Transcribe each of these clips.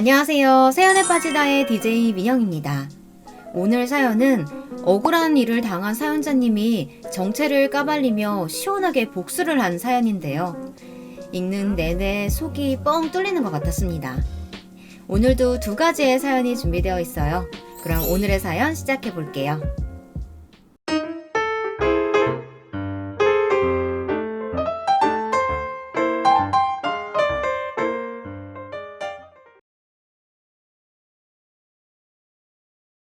안녕하세요. 사연에 빠지다의 DJ 민영입니다. 오늘 사연은 억울한 일을 당한 사연자님이 정체를 까발리며 시원하게 복수를 한 사연인데요. 읽는 내내 속이 뻥 뚫리는 것 같았습니다. 오늘도 두 가지의 사연이 준비되어 있어요. 그럼 오늘의 사연 시작해 볼게요.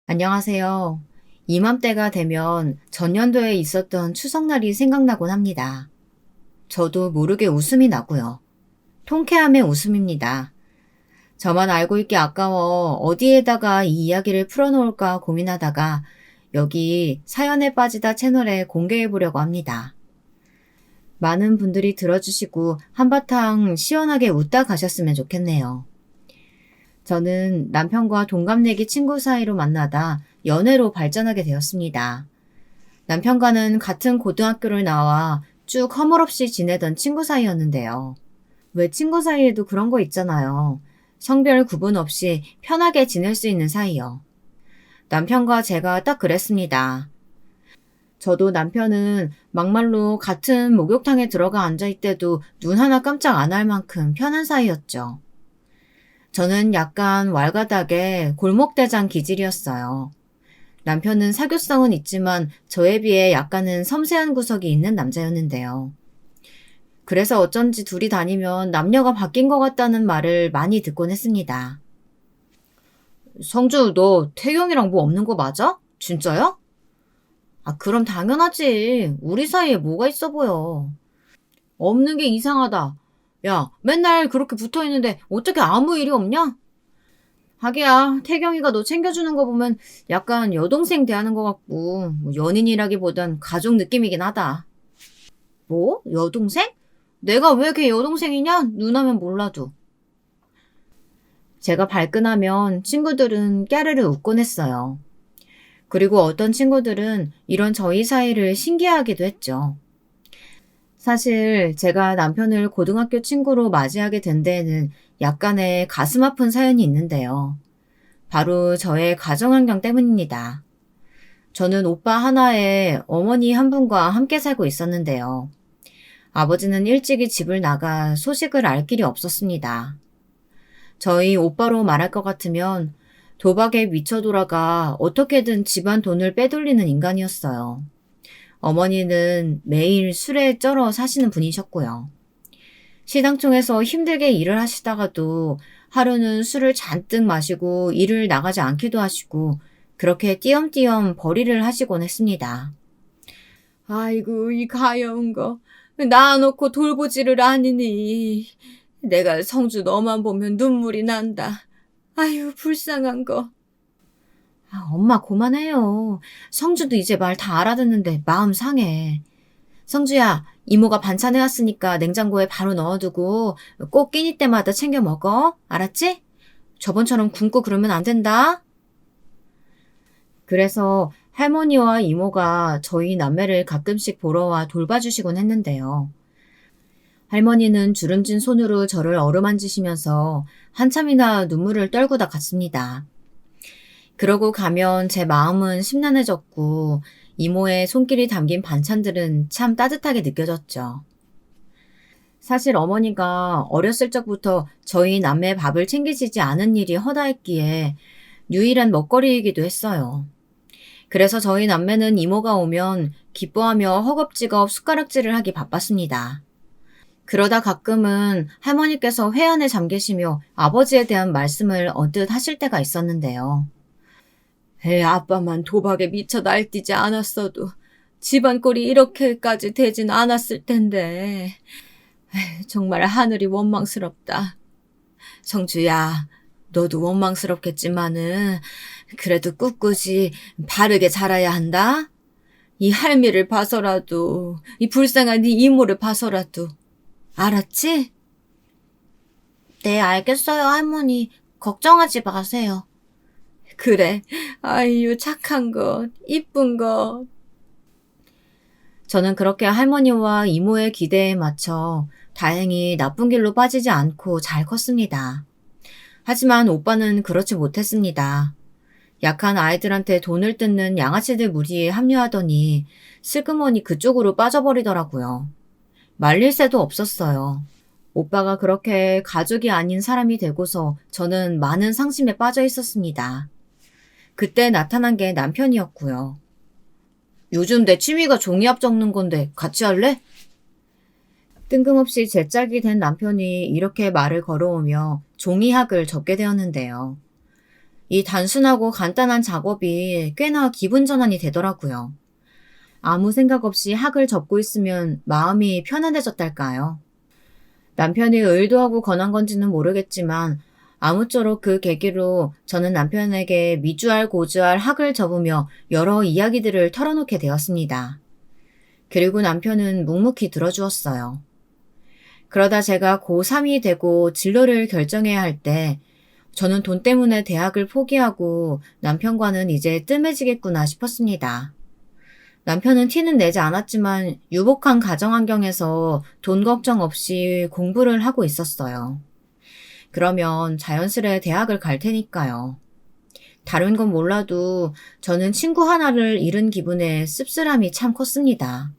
안녕하세요. 이맘때가 되면 전년도에 있었던 추석날이 생각나곤 합니다. 저도 모르게 웃음이 나고요. 통쾌함의 웃음입니다. 저만 알고 있기 아까워 어디에다가 이 이야기를 풀어놓을까 고민하다가 여기 사연에 빠지다 채널에 공개해보려고 합니다. 많은 분들이 들어주시고 한바탕 시원하게 웃다 가셨으면 좋겠네요. 저는 남편과 동갑내기 친구 사이로 만나다 연애로 발전하게 되었습니다. 남편과는 같은 고등학교를 나와 쭉 허물없이 지내던 친구 사이였는데요. 왜 친구 사이에도 그런 거 있잖아요. 성별 구분 없이 편하게 지낼 수 있는 사이요. 남편과 제가 딱 그랬습니다. 저도 남편은 막말로 같은 목욕탕에 들어가 앉아있을 때도 눈 하나 깜짝 안 할 만큼 편한 사이였죠. 저는 약간 왈가닥의 골목대장 기질이었어요. 남편은 사교성은 있지만 저에 비해 약간은 섬세한 구석이 있는 남자였는데요. 그래서 어쩐지 둘이 다니면 남녀가 바뀐 것 같다는 말을 많이 듣곤 했습니다. 성주, 너 태경이랑 뭐 없는 거 맞아? 진짜야? 아, 그럼 당연하지. 우리 사이에 뭐가 있어 보여. 없는 게 이상하다. 야, 맨날 그렇게 붙어 있는데 어떻게 아무 일이 없냐? 하기야, 태경이가 너 챙겨주는 거 보면 약간 여동생 대하는 것 같고, 뭐 연인이라기보단 가족 느낌이긴 하다. 뭐? 여동생? 내가 왜 걔 여동생이냐? 누나면 몰라도. 제가 발끈하면 친구들은 깨르르 웃곤 했어요. 그리고 어떤 친구들은 이런 저희 사이를 신기해하기도 했죠. 사실 제가 남편을 고등학교 친구로 맞이하게 된 데에는 약간의 가슴 아픈 사연이 있는데요. 바로 저의 가정환경 때문입니다. 저는 오빠 하나에 어머니 한 분과 함께 살고 있었는데요. 아버지는 일찍이 집을 나가 소식을 알 길이 없었습니다. 저희 오빠로 말할 것 같으면 도박에 미쳐 돌아가 어떻게든 집안 돈을 빼돌리는 인간이었어요. 어머니는 매일 술에 쩔어 사시는 분이셨고요. 시당총에서 힘들게 일을 하시다가도 하루는 술을 잔뜩 마시고 일을 나가지 않기도 하시고 그렇게 띄엄띄엄 벌이를 하시곤 했습니다. 아이고 이 가여운 거 낳아놓고 돌보지를 않으니 내가 성주 너만 보면 눈물이 난다. 아유 불쌍한 거. 아, 엄마 그만해요. 성주도 이제 말 다 알아듣는데 마음 상해. 성주야, 이모가 반찬 해왔으니까 냉장고에 바로 넣어두고 꼭 끼니 때마다 챙겨 먹어. 알았지? 저번처럼 굶고 그러면 안 된다. 그래서 할머니와 이모가 저희 남매를 가끔씩 보러 와 돌봐주시곤 했는데요. 할머니는 주름진 손으로 저를 어루만지시면서 한참이나 눈물을 떨구다 갔습니다. 그러고 가면 제 마음은 심란해졌고 이모의 손길이 담긴 반찬들은 참 따뜻하게 느껴졌죠. 사실 어머니가 어렸을 적부터 저희 남매 밥을 챙기시지 않은 일이 허다했기에 유일한 먹거리이기도 했어요. 그래서 저희 남매는 이모가 오면 기뻐하며 허겁지겁 숟가락질을 하기 바빴습니다. 그러다 가끔은 할머니께서 회 안에 잠기시며 아버지에 대한 말씀을 언뜻 하실 때가 있었는데요. 아빠만 도박에 미쳐 날뛰지 않았어도 집안 꼴이 이렇게까지 되진 않았을 텐데. 정말 하늘이 원망스럽다. 성주야, 너도 원망스럽겠지만은 그래도 꿋꿋이 바르게 자라야 한다. 이 할미를 봐서라도, 이 불쌍한 네 이모를 봐서라도. 알았지? 네, 알겠어요, 할머니. 걱정하지 마세요. 그래, 아유 착한 것, 이쁜 것. 저는 그렇게 할머니와 이모의 기대에 맞춰 다행히 나쁜 길로 빠지지 않고 잘 컸습니다. 하지만 오빠는 그렇지 못했습니다. 약한 아이들한테 돈을 뜯는 양아치들 무리에 합류하더니 슬그머니 그쪽으로 빠져버리더라고요. 말릴 새도 없었어요. 오빠가 그렇게 가족이 아닌 사람이 되고서 저는 많은 상심에 빠져 있었습니다. 그때 나타난 게 남편이었고요. 요즘 내 취미가 종이합 적는 건데 같이 할래? 뜬금없이 제 짝이 된 남편이 이렇게 말을 걸어오며 종이학을 접게 되었는데요. 이 단순하고 간단한 작업이 꽤나 기분 전환이 되더라고요. 아무 생각 없이 학을 접고 있으면 마음이 편안해졌달까요? 남편이 의도하고 권한 건지는 모르겠지만 아무쪼록 그 계기로 저는 남편에게 미주알 고주알 학을 접으며 여러 이야기들을 털어놓게 되었습니다. 그리고 남편은 묵묵히 들어주었어요. 그러다 제가 고3이 되고 진로를 결정해야 할 때 저는 돈 때문에 대학을 포기하고 남편과는 이제 뜸해지겠구나 싶었습니다. 남편은 티는 내지 않았지만 유복한 가정 환경에서 돈 걱정 없이 공부를 하고 있었어요. 그러면 자연스레 대학을 갈 테니까요. 다른 건 몰라도 저는 친구 하나를 잃은 기분에 씁쓸함이 참 컸습니다.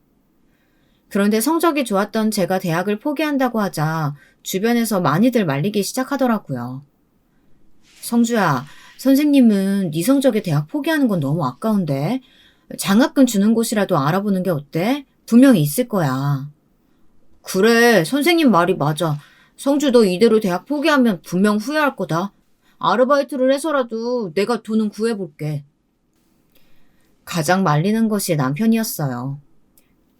그런데 성적이 좋았던 제가 대학을 포기한다고 하자 주변에서 많이들 말리기 시작하더라고요. 성주야, 선생님은 네 성적에 대학 포기하는 건 너무 아까운데 장학금 주는 곳이라도 알아보는 게 어때? 분명히 있을 거야. 그래, 선생님 말이 맞아. 성주 너 이대로 대학 포기하면 분명 후회할 거다. 아르바이트를 해서라도 내가 돈은 구해볼게. 가장 말리는 것이 남편이었어요.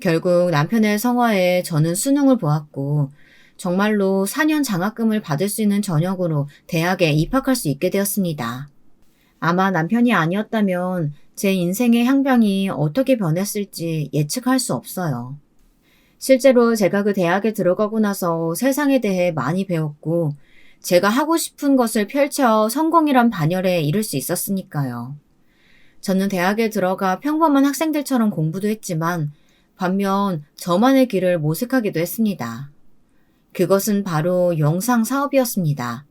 결국 남편의 성화에 저는 수능을 보았고 정말로 4년 장학금을 받을 수 있는 전역으로 대학에 입학할 수 있게 되었습니다. 아마 남편이 아니었다면 제 인생의 향방이 어떻게 변했을지 예측할 수 없어요. 실제로 제가 그 대학에 들어가고 나서 세상에 대해 많이 배웠고 제가 하고 싶은 것을 펼쳐 성공이란 반열에 이를 수 있었으니까요. 저는 대학에 들어가 평범한 학생들처럼 공부도 했지만 반면 저만의 길을 모색하기도 했습니다. 그것은 바로 영상 사업이었습니다.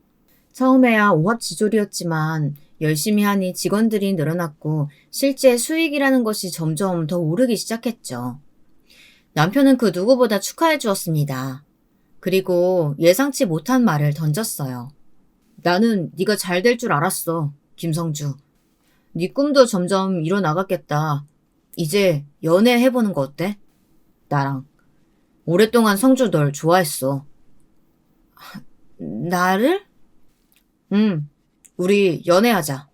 처음에야 오합지졸이었지만 열심히 하니 직원들이 늘어났고 실제 수익이라는 것이 점점 더 오르기 시작했죠. 남편은 그 누구보다 축하해 주었습니다. 그리고 예상치 못한 말을 던졌어요. 나는 네가 잘 될 줄 알았어, 김성주. 네 꿈도 점점 이뤄나갔겠다. 이제 연애해보는 거 어때? 나랑. 오랫동안 성주 널 좋아했어. 나를? 응, 우리 연애하자.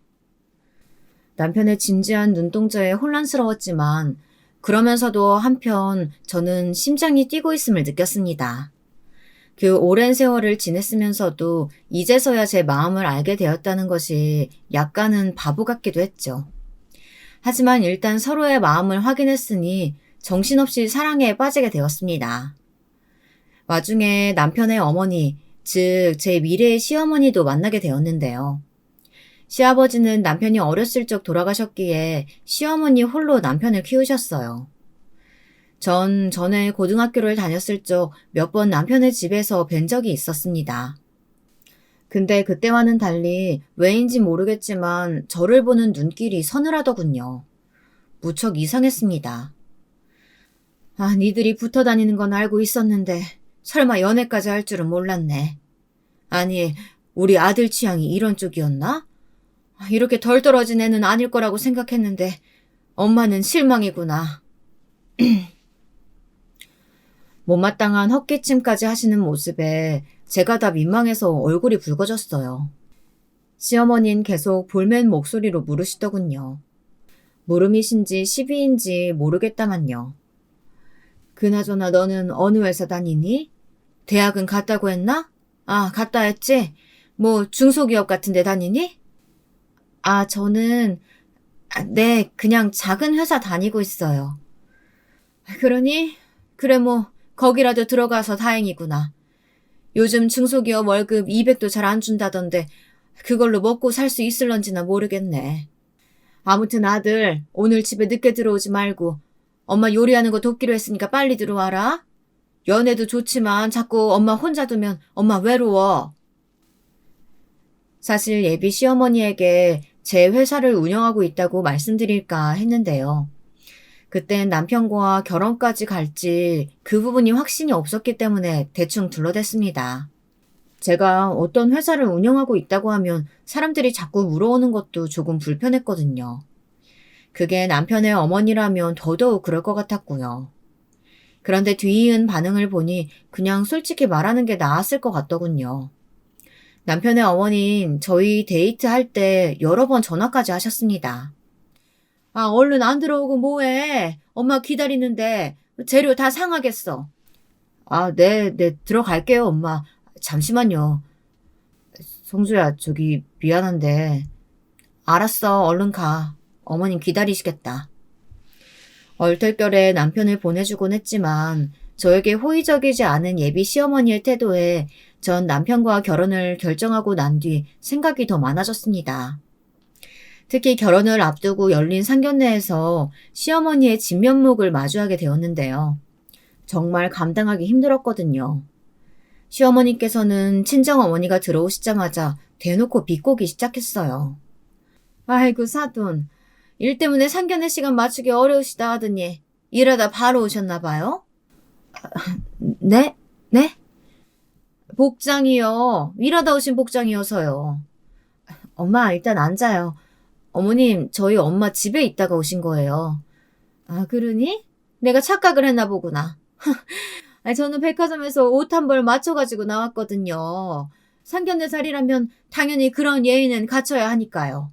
남편의 진지한 눈동자에 혼란스러웠지만 그러면서도 한편 저는 심장이 뛰고 있음을 느꼈습니다. 그 오랜 세월을 지냈으면서도 이제서야 제 마음을 알게 되었다는 것이 약간은 바보 같기도 했죠. 하지만 일단 서로의 마음을 확인했으니 정신없이 사랑에 빠지게 되었습니다. 와중에 남편의 어머니, 즉 제 미래의 시어머니도 만나게 되었는데요. 시아버지는 남편이 어렸을 적 돌아가셨기에 시어머니 홀로 남편을 키우셨어요. 전 전에 고등학교를 다녔을 적 몇 번 남편의 집에서 뵌 적이 있었습니다. 근데 그때와는 달리 왜인지 모르겠지만 저를 보는 눈길이 서늘하더군요. 무척 이상했습니다. 아, 니들이 붙어 다니는 건 알고 있었는데 설마 연애까지 할 줄은 몰랐네. 아니, 우리 아들 취향이 이런 쪽이었나? 이렇게 덜 떨어진 애는 아닐 거라고 생각했는데 엄마는 실망이구나. 못마땅한 헛기침까지 하시는 모습에 제가 다 민망해서 얼굴이 붉어졌어요. 시어머니는 계속 볼멘 목소리로 물으시더군요. 물음이신지 시비인지 모르겠다만요. 그나저나 너는 어느 회사 다니니? 대학은 갔다고 했나? 아, 갔다 했지? 뭐 중소기업 같은 데 다니니? 아, 저는 네, 그냥 작은 회사 다니고 있어요. 그러니? 그래 뭐 거기라도 들어가서 다행이구나. 요즘 중소기업 월급 200도 잘 안 준다던데 그걸로 먹고 살 수 있을런지나 모르겠네. 아무튼 아들, 오늘 집에 늦게 들어오지 말고 엄마 요리하는 거 돕기로 했으니까 빨리 들어와라. 연애도 좋지만 자꾸 엄마 혼자 두면 엄마 외로워. 사실 예비 시어머니에게 제 회사를 운영하고 있다고 말씀드릴까 했는데요. 그땐 남편과 결혼까지 갈지 그 부분이 확신이 없었기 때문에 대충 둘러댔습니다. 제가 어떤 회사를 운영하고 있다고 하면 사람들이 자꾸 물어오는 것도 조금 불편했거든요. 그게 남편의 어머니라면 더더욱 그럴 것 같았고요. 그런데 뒤이은 반응을 보니 그냥 솔직히 말하는 게 나았을 것 같더군요. 남편의 어머니는 저희 데이트할 때 여러 번 전화까지 하셨습니다. 아, 얼른 안 들어오고 뭐해? 엄마 기다리는데 재료 다 상하겠어. 아, 네, 들어갈게요, 엄마. 잠시만요. 성주야, 저기 미안한데. 알았어, 얼른 가. 어머님 기다리시겠다. 얼떨결에 남편을 보내주곤 했지만 저에게 호의적이지 않은 예비 시어머니의 태도에 전 남편과 결혼을 결정하고 난 뒤 생각이 더 많아졌습니다. 특히 결혼을 앞두고 열린 상견례에서 시어머니의 진면목을 마주하게 되었는데요. 정말 감당하기 힘들었거든요. 시어머니께서는 친정어머니가 들어오시자마자 대놓고 비꼬기 시작했어요. 아이고 사돈, 일 때문에 상견례 시간 맞추기 어려우시다 하더니 일하다 바로 오셨나 봐요? 네? 네? 복장이요. 일하다 오신 복장이어서요. 엄마 일단 앉아요. 어머님, 저희 엄마 집에 있다가 오신 거예요. 아, 그러니? 내가 착각을 했나 보구나. 아니, 저는 백화점에서 옷 한 벌 맞춰가지고 나왔거든요. 상견례 자리라면 당연히 그런 예의는 갖춰야 하니까요.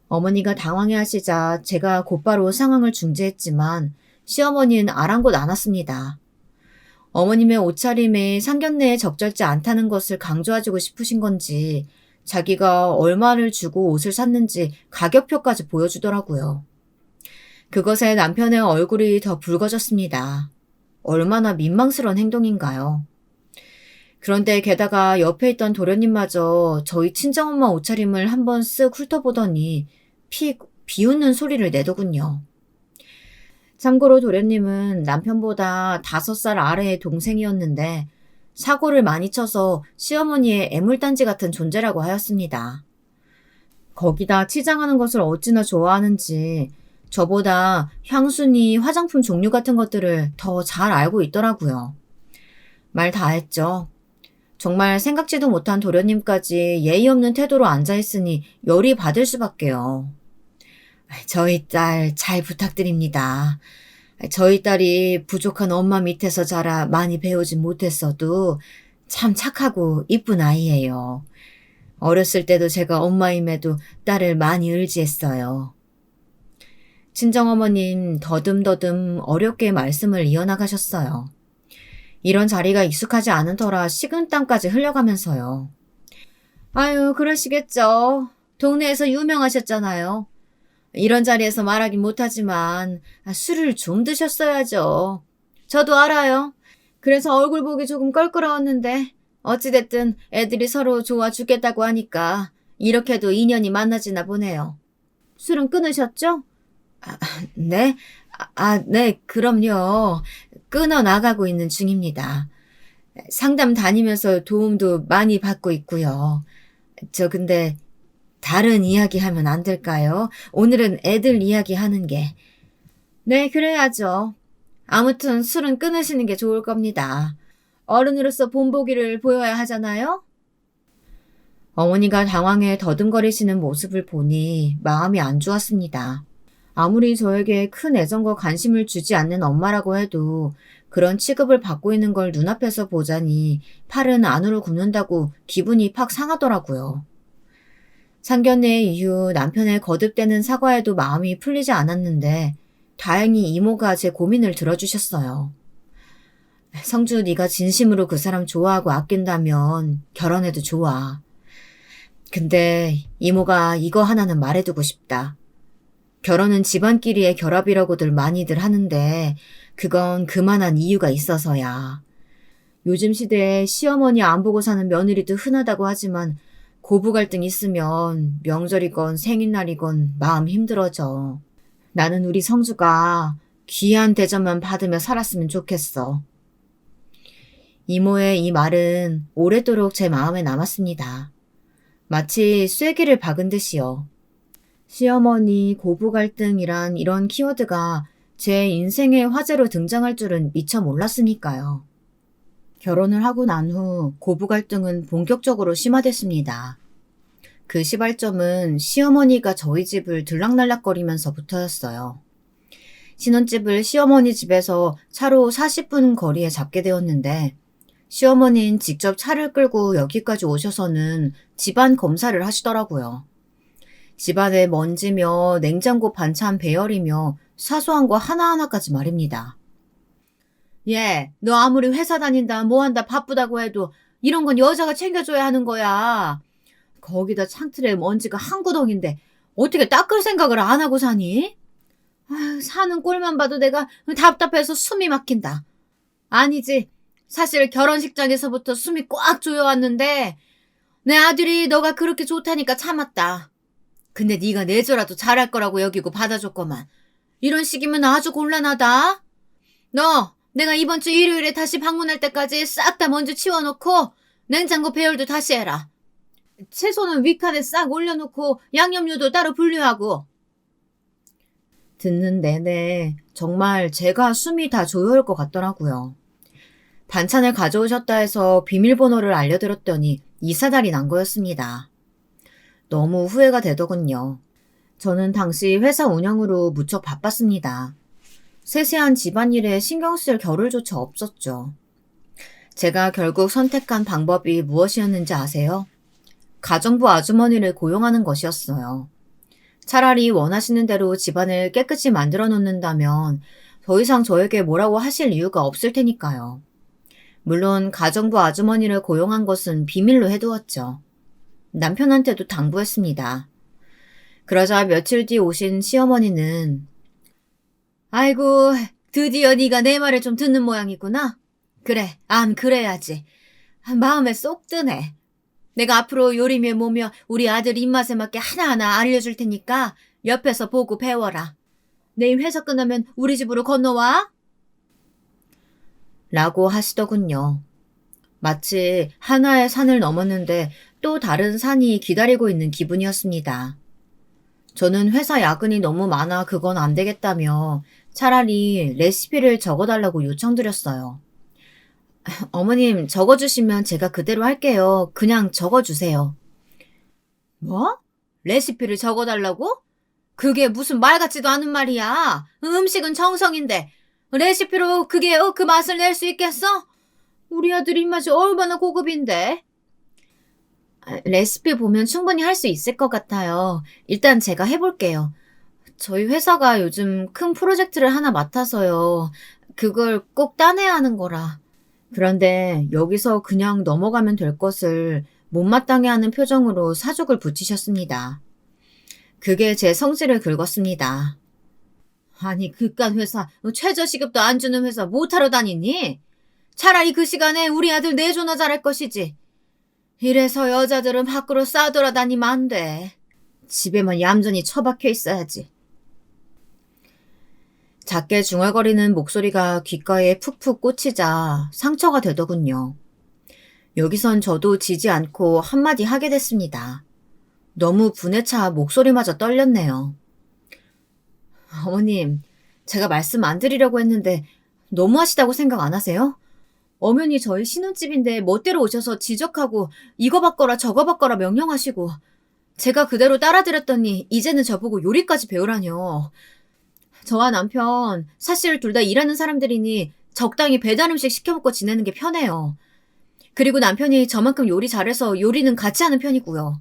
어머니가 당황해 하시자 제가 곧바로 상황을 중재했지만 시어머니는 아랑곳 안 왔습니다. 어머님의 옷차림에 상견례에 적절치 않다는 것을 강조해주고 싶으신 건지 자기가 얼마를 주고 옷을 샀는지 가격표까지 보여주더라고요. 그것에 남편의 얼굴이 더 붉어졌습니다. 얼마나 민망스러운 행동인가요? 그런데 게다가 옆에 있던 도련님마저 저희 친정엄마 옷차림을 한번 쓱 훑어보더니 픽 비웃는 소리를 내더군요. 참고로 도련님은 남편보다 5살 아래의 동생이었는데 사고를 많이 쳐서 시어머니의 애물단지 같은 존재라고 하였습니다. 거기다 치장하는 것을 어찌나 좋아하는지 저보다 향수니 화장품 종류 같은 것들을 더 잘 알고 있더라고요. 말 다 했죠. 정말 생각지도 못한 도련님까지 예의 없는 태도로 앉아있으니 열이 받을 수밖에요. 저희 딸 잘 부탁드립니다. 저희 딸이 부족한 엄마 밑에서 자라 많이 배우진 못했어도 참 착하고 이쁜 아이예요. 어렸을 때도 제가 엄마임에도 딸을 많이 의지했어요. 친정어머님 더듬더듬 어렵게 말씀을 이어나가셨어요. 이런 자리가 익숙하지 않은 터라 식은땀까지 흘려가면서요. 아유, 그러시겠죠. 동네에서 유명하셨잖아요. 이런 자리에서 말하긴 못하지만 술을 좀 드셨어야죠. 저도 알아요. 그래서 얼굴 보기 조금 껄끄러웠는데 어찌됐든 애들이 서로 좋아 죽겠다고 하니까 이렇게도 인연이 만나지나 보네요. 술은 끊으셨죠? 네? 네, 그럼요. 끊어 나가고 있는 중입니다. 상담 다니면서 도움도 많이 받고 있고요. 저 근데 다른 이야기 하면 안 될까요? 오늘은 애들 이야기 하는 게. 네, 그래야죠. 아무튼 술은 끊으시는 게 좋을 겁니다. 어른으로서 본보기를 보여야 하잖아요? 어머니가 당황해 더듬거리시는 모습을 보니 마음이 안 좋았습니다. 아무리 저에게 큰 애정과 관심을 주지 않는 엄마라고 해도 그런 취급을 받고 있는 걸 눈앞에서 보자니 팔은 안으로 굽는다고 기분이 팍 상하더라고요. 상견례 이후 남편의 거듭되는 사과에도 마음이 풀리지 않았는데 다행히 이모가 제 고민을 들어주셨어요. 성주, 네가 진심으로 그 사람 좋아하고 아낀다면 결혼해도 좋아. 근데 이모가 이거 하나는 말해두고 싶다. 결혼은 집안끼리의 결합이라고들 많이들 하는데 그건 그만한 이유가 있어서야. 요즘 시대에 시어머니 안 보고 사는 며느리도 흔하다고 하지만 고부 갈등 있으면 명절이건 생일날이건 마음 힘들어져. 나는 우리 성주가 귀한 대접만 받으며 살았으면 좋겠어. 이모의 이 말은 오래도록 제 마음에 남았습니다. 마치 쐐기를 박은 듯이요. 시어머니, 고부 갈등이란 이런 키워드가 제 인생의 화제로 등장할 줄은 미처 몰랐으니까요. 결혼을 하고 난 후 고부 갈등은 본격적으로 심화됐습니다. 그 시발점은 시어머니가 저희 집을 들락날락거리면서부터였어요. 신혼집을 시어머니 집에서 차로 40분 거리에 잡게 되었는데 시어머니는 직접 차를 끌고 여기까지 오셔서는 집안 검사를 하시더라고요. 집안에 먼지며 냉장고 반찬 배열이며 사소한 거 하나하나까지 말입니다. 얘, 너 아무리 회사 다닌다, 뭐 한다, 바쁘다고 해도 이런 건 여자가 챙겨줘야 하는 거야. 거기다 창틀에 먼지가 한 구덩인데 어떻게 닦을 생각을 안 하고 사니? 아유, 사는 꼴만 봐도 내가 답답해서 숨이 막힌다. 아니지. 사실 결혼식장에서부터 숨이 꽉 조여왔는데 내 아들이 너가 그렇게 좋다니까 참았다. 근데 네가 내조라도 잘할 거라고 여기고 받아줬거만. 이런 식이면 아주 곤란하다. 너 내가 이번 주 일요일에 다시 방문할 때까지 싹 다 먼지 치워놓고 냉장고 배열도 다시 해라. 채소는 윗칸에 싹 올려놓고 양념류도 따로 분류하고. 듣는 내내 정말 제가 숨이 다 조여올 것 같더라고요. 반찬을 가져오셨다 해서 비밀번호를 알려드렸더니 이사달이 난 거였습니다. 너무 후회가 되더군요. 저는 당시 회사 운영으로 무척 바빴습니다. 세세한 집안일에 신경 쓸 겨를조차 없었죠. 제가 결국 선택한 방법이 무엇이었는지 아세요? 가정부 아주머니를 고용하는 것이었어요. 차라리 원하시는 대로 집안을 깨끗이 만들어 놓는다면 더 이상 저에게 뭐라고 하실 이유가 없을 테니까요. 물론 가정부 아주머니를 고용한 것은 비밀로 해두었죠. 남편한테도 당부했습니다. 그러자 며칠 뒤 오신 시어머니는 아이고, 드디어 네가 내 말을 좀 듣는 모양이구나. 그래, 그래야지. 마음에 쏙 드네. 내가 앞으로 요리며 뭐며 우리 아들 입맛에 맞게 하나하나 알려줄 테니까 옆에서 보고 배워라. 내일 회사 끝나면 우리 집으로 건너와. 라고 하시더군요. 마치 하나의 산을 넘었는데 또 다른 산이 기다리고 있는 기분이었습니다. 저는 회사 야근이 너무 많아 그건 안 되겠다며 차라리 레시피를 적어달라고 요청드렸어요. 어머님, 적어주시면 제가 그대로 할게요. 그냥 적어주세요. 뭐? 레시피를 적어달라고? 그게 무슨 말 같지도 않은 말이야. 음식은 정성인데 레시피로 그게 그 맛을 낼 수 있겠어? 우리 아들 입맛이 얼마나 고급인데. 레시피 보면 충분히 할 수 있을 것 같아요. 일단 제가 해볼게요. 저희 회사가 요즘 큰 프로젝트를 하나 맡아서요. 그걸 꼭 따내야 하는 거라. 그런데 여기서 그냥 넘어가면 될 것을 못마땅해 하는 표정으로 사족을 붙이셨습니다. 그게 제 성질을 긁었습니다. 아니, 그깟 회사, 최저시급도 안 주는 회사 못하러 다니니? 차라리 그 시간에 우리 아들 내조나 잘할 것이지. 이래서 여자들은 밖으로 싸돌아다니면 안 돼. 집에만 얌전히 처박혀 있어야지. 작게 중얼거리는 목소리가 귓가에 푹푹 꽂히자 상처가 되더군요. 여기선 저도 지지 않고 한마디 하게 됐습니다. 너무 분에 차 목소리마저 떨렸네요. 어머님, 제가 말씀 안 드리려고 했는데 너무하시다고 생각 안 하세요? 엄연히 저희 신혼집인데 멋대로 오셔서 지적하고 이거 바꿔라 저거 바꿔라 명령하시고 제가 그대로 따라드렸더니 이제는 저보고 요리까지 배우라뇨. 저와 남편 사실 둘 다 일하는 사람들이니 적당히 배달 음식 시켜먹고 지내는 게 편해요. 그리고 남편이 저만큼 요리 잘해서 요리는 같이 하는 편이고요.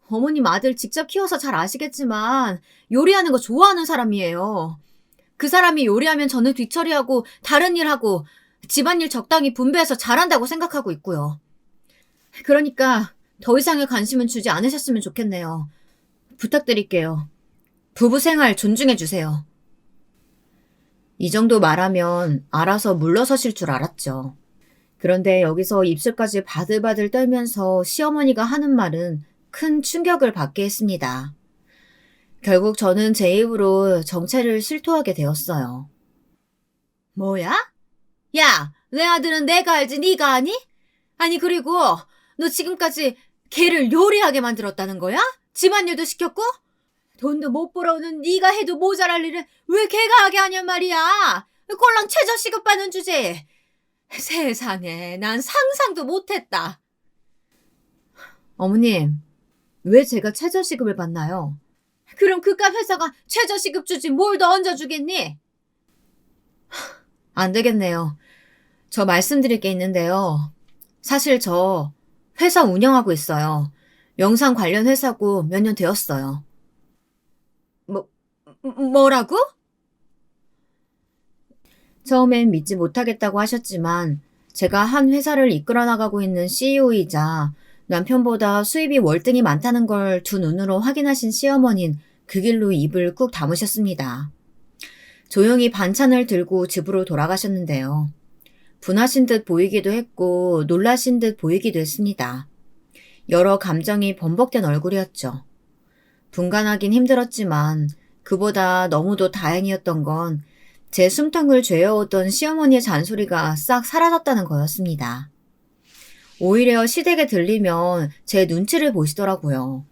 어머님 아들 직접 키워서 잘 아시겠지만 요리하는 거 좋아하는 사람이에요. 그 사람이 요리하면 저는 뒤처리하고 다른 일하고 집안일 적당히 분배해서 잘한다고 생각하고 있고요. 그러니까 더 이상의 관심은 주지 않으셨으면 좋겠네요. 부탁드릴게요. 부부 생활 존중해 주세요. 이 정도 말하면 알아서 물러서실 줄 알았죠. 그런데 여기서 입술까지 바들바들 떨면서 시어머니가 하는 말은 큰 충격을 받게 했습니다. 결국 저는 제 입으로 정체를 실토하게 되었어요. 뭐야? 야, 내 아들은 내가 알지 네가 아니? 아니 그리고 너 지금까지 걔를 요리하게 만들었다는 거야? 집안일도 시켰고? 돈도 못 벌어오는 네가 해도 모자랄 일을 왜 걔가 하게 하냔 말이야. 꼴랑 최저 시급 받는 주제에. 세상에, 난 상상도 못했다. 어머님, 왜 제가 최저시급을 받나요? 그럼 그깟 회사가 최저시급 주지 뭘 더 얹어주겠니? 안 되겠네요. 저 말씀드릴 게 있는데요. 사실 저 회사 운영하고 있어요. 영상 관련 회사고 몇 년 되었어요. 뭐라고? 처음엔 믿지 못하겠다고 하셨지만 제가 한 회사를 이끌어 나가고 있는 CEO이자 남편보다 수입이 월등히 많다는 걸 두 눈으로 확인하신 시어머니는 그 길로 입을 꾹 다무셨습니다. 조용히 반찬을 들고 집으로 돌아가셨는데요. 분하신 듯 보이기도 했고 놀라신 듯 보이기도 했습니다. 여러 감정이 번복된 얼굴이었죠. 분간하긴 힘들었지만 그보다 너무도 다행이었던 건 제 숨통을 죄어오던 시어머니의 잔소리가 싹 사라졌다는 거였습니다. 오히려 시댁에 들리면 제 눈치를 보시더라고요.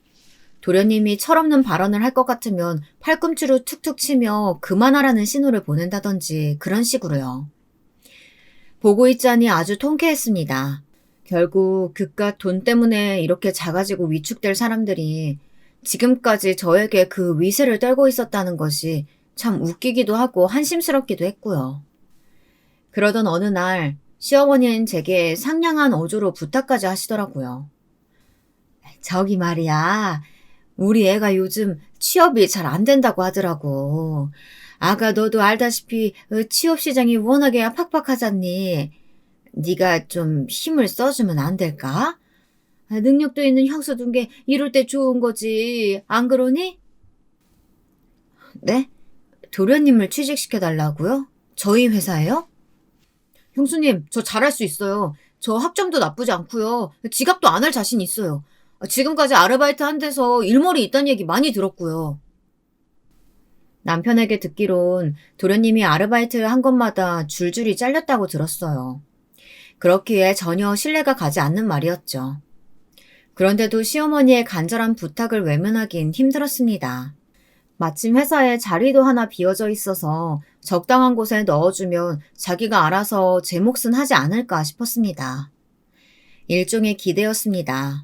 도련님이 철없는 발언을 할 것 같으면 팔꿈치로 툭툭 치며 그만하라는 신호를 보낸다든지 그런 식으로요. 보고 있자니 아주 통쾌했습니다. 결국 그깟 돈 때문에 이렇게 작아지고 위축될 사람들이 지금까지 저에게 그 위세를 떨고 있었다는 것이 참 웃기기도 하고 한심스럽기도 했고요. 그러던 어느 날 시어머니는 제게 상냥한 어조로 부탁까지 하시더라고요. 저기 말이야, 우리 애가 요즘 취업이 잘 안 된다고 하더라고. 아가 너도 알다시피 취업 시장이 워낙에 팍팍하잖니. 네가 좀 힘을 써주면 안 될까? 능력도 있는 형수 둔 게 이럴 때 좋은 거지. 안 그러니? 네? 도련님을 취직시켜달라고요? 저희 회사에요? 형수님, 저 잘할 수 있어요. 저 학점도 나쁘지 않고요. 지갑도 안 할 자신 있어요. 지금까지 아르바이트 한 데서 일머리 있다는 얘기 많이 들었고요. 남편에게 듣기론 도련님이 아르바이트를 한 것마다 줄줄이 잘렸다고 들었어요. 그렇기에 전혀 신뢰가 가지 않는 말이었죠. 그런데도 시어머니의 간절한 부탁을 외면하긴 힘들었습니다. 마침 회사에 자리도 하나 비어져 있어서 적당한 곳에 넣어주면 자기가 알아서 제 몫은 하지 않을까 싶었습니다. 일종의 기대였습니다.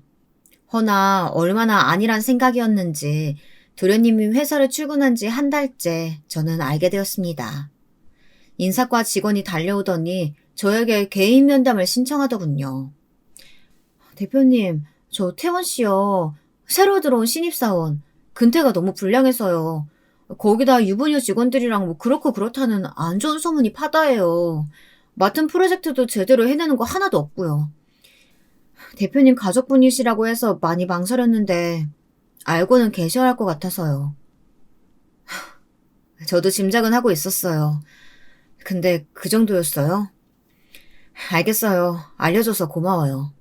허나 얼마나 아니란 생각이었는지 도련님이 회사를 출근한 지 한 달째 저는 알게 되었습니다. 인사과 직원이 달려오더니 저에게 개인 면담을 신청하더군요. 대표님, 저 태원 씨요. 새로 들어온 신입사원. 근태가 너무 불량해서요. 거기다 유부녀 직원들이랑 뭐 그렇고 그렇다는 안 좋은 소문이 파다해요. 맡은 프로젝트도 제대로 해내는 거 하나도 없고요. 대표님 가족분이시라고 해서 많이 망설였는데 알고는 계셔야 할 것 같아서요. 저도 짐작은 하고 있었어요. 근데 그 정도였어요? 알겠어요. 알려줘서 고마워요.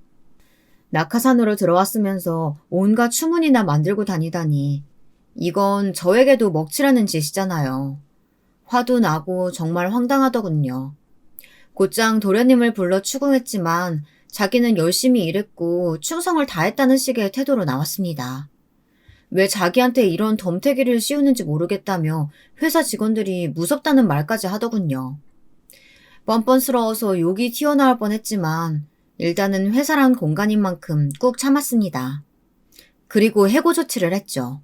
낙하산으로 들어왔으면서 온갖 추문이나 만들고 다니다니 이건 저에게도 먹칠하는 짓이잖아요. 화도 나고 정말 황당하더군요. 곧장 도련님을 불러 추궁했지만 자기는 열심히 일했고 충성을 다했다는 식의 태도로 나왔습니다. 왜 자기한테 이런 덤태기를 씌우는지 모르겠다며 회사 직원들이 무섭다는 말까지 하더군요. 뻔뻔스러워서 욕이 튀어나올 뻔했지만 일단은 회사란 공간인 만큼 꾹 참았습니다. 그리고 해고 조치를 했죠.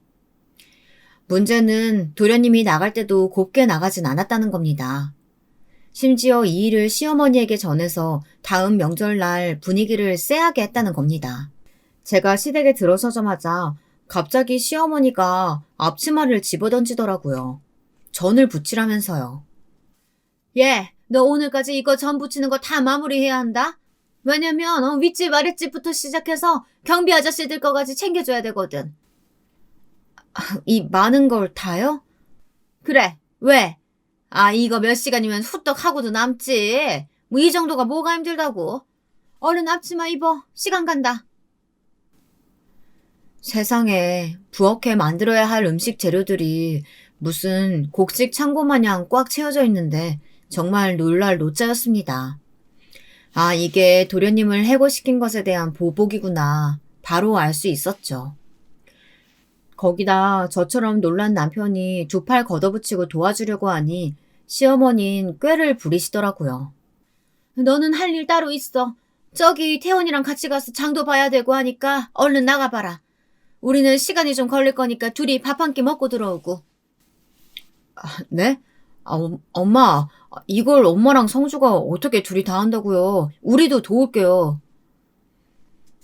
문제는 도련님이 나갈 때도 곱게 나가진 않았다는 겁니다. 심지어 이 일을 시어머니에게 전해서 다음 명절날 분위기를 쎄하게 했다는 겁니다. 제가 시댁에 들어서자마자 갑자기 시어머니가 앞치마를 집어던지더라고요. 전을 붙이라면서요. 예, 너 오늘까지 이거 전 붙이는 거 다 마무리해야 한다? 왜냐면 윗집 아랫집부터 시작해서 경비 아저씨들 거까지 챙겨줘야 되거든. 이 많은 걸 다요? 그래, 왜? 이거 몇 시간이면 후떡 하고도 남지. 뭐 이 정도가 뭐가 힘들다고. 얼른 앞치마 입어. 시간 간다. 세상에 부엌에 만들어야 할 음식 재료들이 무슨 곡식 창고 마냥 꽉 채워져 있는데 정말 놀랄 노짜였습니다. 이게 도련님을 해고시킨 것에 대한 보복이구나. 바로 알 수 있었죠. 거기다 저처럼 놀란 남편이 두 팔 걷어붙이고 도와주려고 하니 시어머니는 꾀를 부리시더라고요. 너는 할 일 따로 있어. 저기 태원이랑 같이 가서 장도 봐야 되고 하니까 얼른 나가봐라. 우리는 시간이 좀 걸릴 거니까 둘이 밥 한 끼 먹고 들어오고. 네? 엄마, 이걸 엄마랑 성주가 어떻게 둘이 다 한다고요? 우리도 도울게요.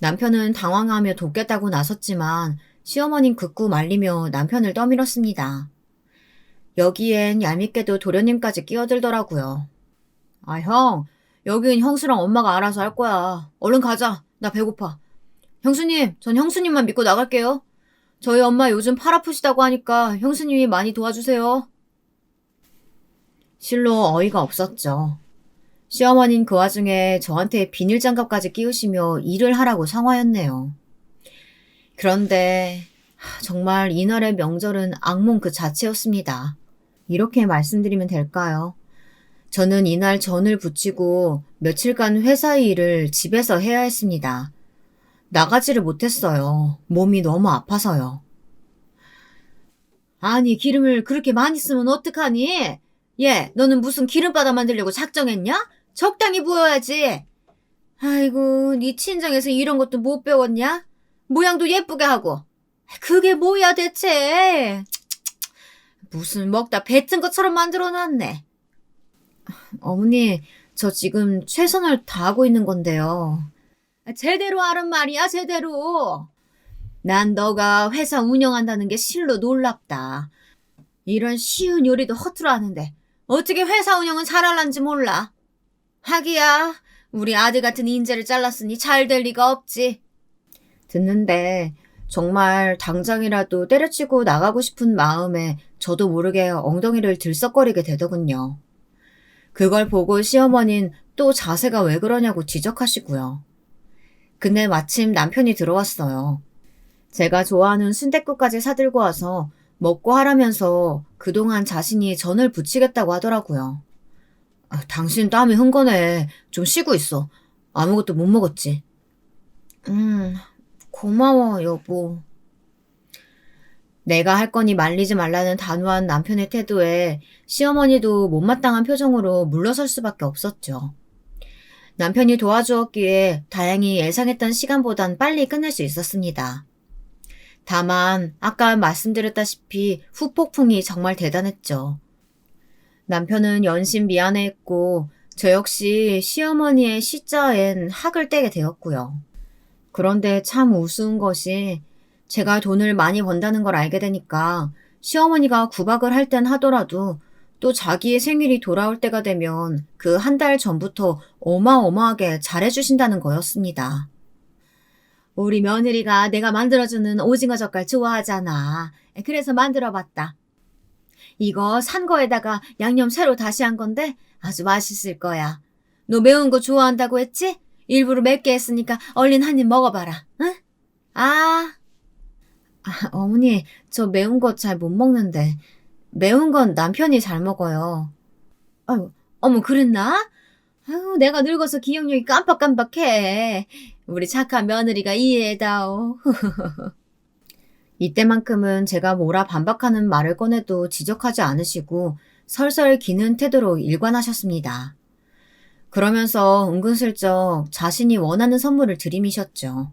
남편은 당황하며 돕겠다고 나섰지만 시어머니는 극구 말리며 남편을 떠밀었습니다. 여기엔 얄밉게도 도련님까지 끼어들더라고요. 형, 여긴 형수랑 엄마가 알아서 할 거야. 얼른 가자. 나 배고파. 형수님, 전 형수님만 믿고 나갈게요. 저희 엄마 요즘 팔 아프시다고 하니까 형수님이 많이 도와주세요. 실로 어이가 없었죠. 시어머니는 그 와중에 저한테 비닐장갑까지 끼우시며 일을 하라고 성화였네요. 그런데 정말 이날의 명절은 악몽 그 자체였습니다. 이렇게 말씀드리면 될까요? 저는 이날 전을 부치고 며칠간 회사 일을 집에서 해야 했습니다. 나가지를 못했어요. 몸이 너무 아파서요. 아니, 기름을 그렇게 많이 쓰면 어떡하니? 얘, 너는 무슨 기름바다 만들려고 작정했냐? 적당히 부어야지. 아이고, 네 친정에서 이런 것도 못 배웠냐? 모양도 예쁘게 하고. 그게 뭐야 대체? 무슨 먹다 뱉은 것처럼 만들어놨네. 어머니, 저 지금 최선을 다하고 있는 건데요. 제대로 하란 말이야, 제대로. 난 너가 회사 운영한다는 게 실로 놀랍다. 이런 쉬운 요리도 허투루 하는데 어떻게 회사 운영은 잘할란지 몰라. 하기야, 우리 아들 같은 인재를 잘랐으니 잘 될 리가 없지. 듣는데 정말 당장이라도 때려치고 나가고 싶은 마음에 저도 모르게 엉덩이를 들썩거리게 되더군요. 그걸 보고 시어머니는 또 자세가 왜 그러냐고 지적하시고요. 근데 마침 남편이 들어왔어요. 제가 좋아하는 순댓국까지 사들고 와서 먹고 하라면서 그동안 자신이 전을 부치겠다고 하더라고요. 당신 땀이 흥 거네. 좀 쉬고 있어. 아무것도 못 먹었지. 고마워, 여보. 내가 할 거니 말리지 말라는 단호한 남편의 태도에 시어머니도 못마땅한 표정으로 물러설 수밖에 없었죠. 남편이 도와주었기에 다행히 예상했던 시간보단 빨리 끝낼 수 있었습니다. 다만 아까 말씀드렸다시피 후폭풍이 정말 대단했죠. 남편은 연신 미안해했고 저 역시 시어머니의 시자엔 학을 떼게 되었고요. 그런데 참 우스운 것이 제가 돈을 많이 번다는 걸 알게 되니까 시어머니가 구박을 할 땐 하더라도 또 자기의 생일이 돌아올 때가 되면 그 한 달 전부터 어마어마하게 잘해주신다는 거였습니다. 우리 며느리가 내가 만들어주는 오징어 젓갈 좋아하잖아. 그래서 만들어봤다. 이거 산 거에다가 양념 새로 다시 한 건데 아주 맛있을 거야. 너 매운 거 좋아한다고 했지? 일부러 맵게 했으니까 얼른 한 입 먹어봐라. 응? 어머니, 저 매운 거 잘 못 먹는데. 매운 건 남편이 잘 먹어요. 아유, 어머, 그랬나? 아유, 내가 늙어서 기억력이 깜빡깜빡해. 우리 착한 며느리가 이해해다오. 이때만큼은 제가 뭐라 반박하는 말을 꺼내도 지적하지 않으시고 설설 기는 태도로 일관하셨습니다. 그러면서 은근슬쩍 자신이 원하는 선물을 들이미셨죠.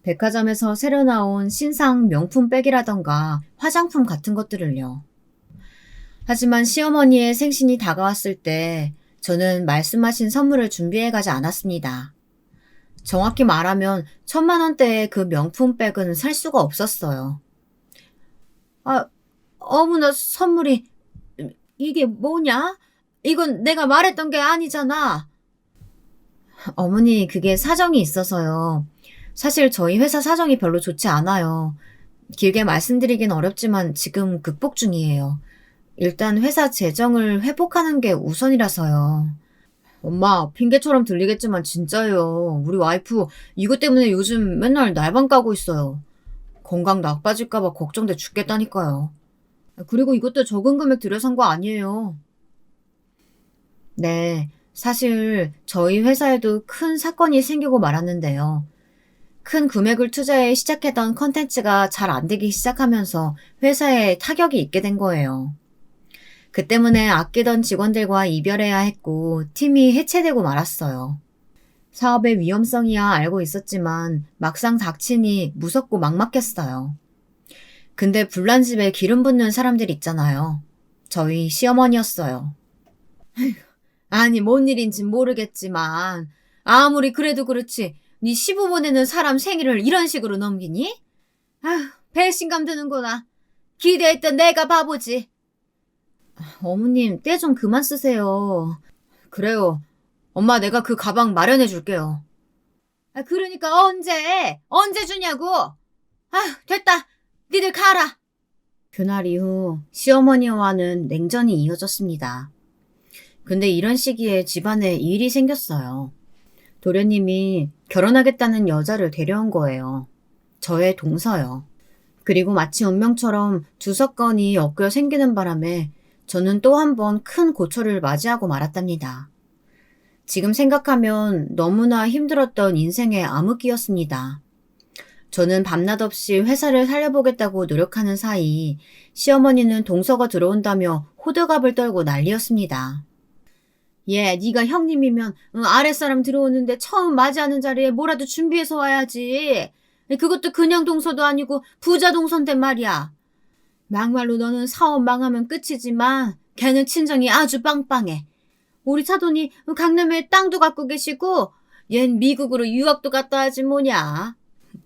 백화점에서 새로 나온 신상 명품 백이라던가 화장품 같은 것들을요. 하지만 시어머니의 생신이 다가왔을 때 저는 말씀하신 선물을 준비해가지 않았습니다. 정확히 말하면 1,000만 원대의 그 명품 백은 살 수가 없었어요. 어머나 선물이 이게 뭐냐? 이건 내가 말했던 게 아니잖아. 어머니, 그게 사정이 있어서요. 사실 저희 회사 사정이 별로 좋지 않아요. 길게 말씀드리긴 어렵지만 지금 극복 중이에요. 일단 회사 재정을 회복하는 게 우선이라서요. 엄마, 핑계처럼 들리겠지만 진짜예요. 우리 와이프 이것 때문에 요즘 맨날 날방 까고 있어요. 건강 나빠질까봐 걱정돼 죽겠다니까요. 그리고 이것도 적은 금액 들여 산 거 아니에요. 네, 사실 저희 회사에도 큰 사건이 생기고 말았는데요. 큰 금액을 투자해 시작했던 컨텐츠가 잘 안 되기 시작하면서 회사에 타격이 있게 된 거예요. 그 때문에 아끼던 직원들과 이별해야 했고 팀이 해체되고 말았어요. 사업의 위험성이야 알고 있었지만 막상 닥치니 무섭고 막막했어요. 근데 불난집에 기름 붓는 사람들 있잖아요. 저희 시어머니였어요. 아니 뭔 일인진 모르겠지만 아무리 그래도 그렇지 네 시부 보내는 사람 생일을 이런 식으로 넘기니? 아휴 배신감 드는구나. 기대했던 내가 바보지. 어머님 때 좀 그만 쓰세요. 그래요. 엄마 내가 그 가방 마련해 줄게요. 그러니까 언제 주냐고. 됐다. 니들 가라. 그날 이후 시어머니와는 냉전이 이어졌습니다. 근데 이런 시기에 집안에 일이 생겼어요. 도련님이 결혼하겠다는 여자를 데려온 거예요. 저의 동서요. 그리고 마치 운명처럼 주석건이 엮여 생기는 바람에 저는 또 한 번 큰 고초를 맞이하고 말았답니다. 지금 생각하면 너무나 힘들었던 인생의 암흑기였습니다. 저는 밤낮 없이 회사를 살려보겠다고 노력하는 사이 시어머니는 동서가 들어온다며 호들갑을 떨고 난리였습니다. 얘 네가 형님이면 아랫사람 들어오는데 처음 맞이하는 자리에 뭐라도 준비해서 와야지. 그것도 그냥 동서도 아니고 부자 동서인데 말이야. 막말로 너는 사업 망하면 끝이지만 걔는 친정이 아주 빵빵해. 우리 사돈이 강남에 땅도 갖고 계시고 얜 미국으로 유학도 갔다 하지 뭐냐.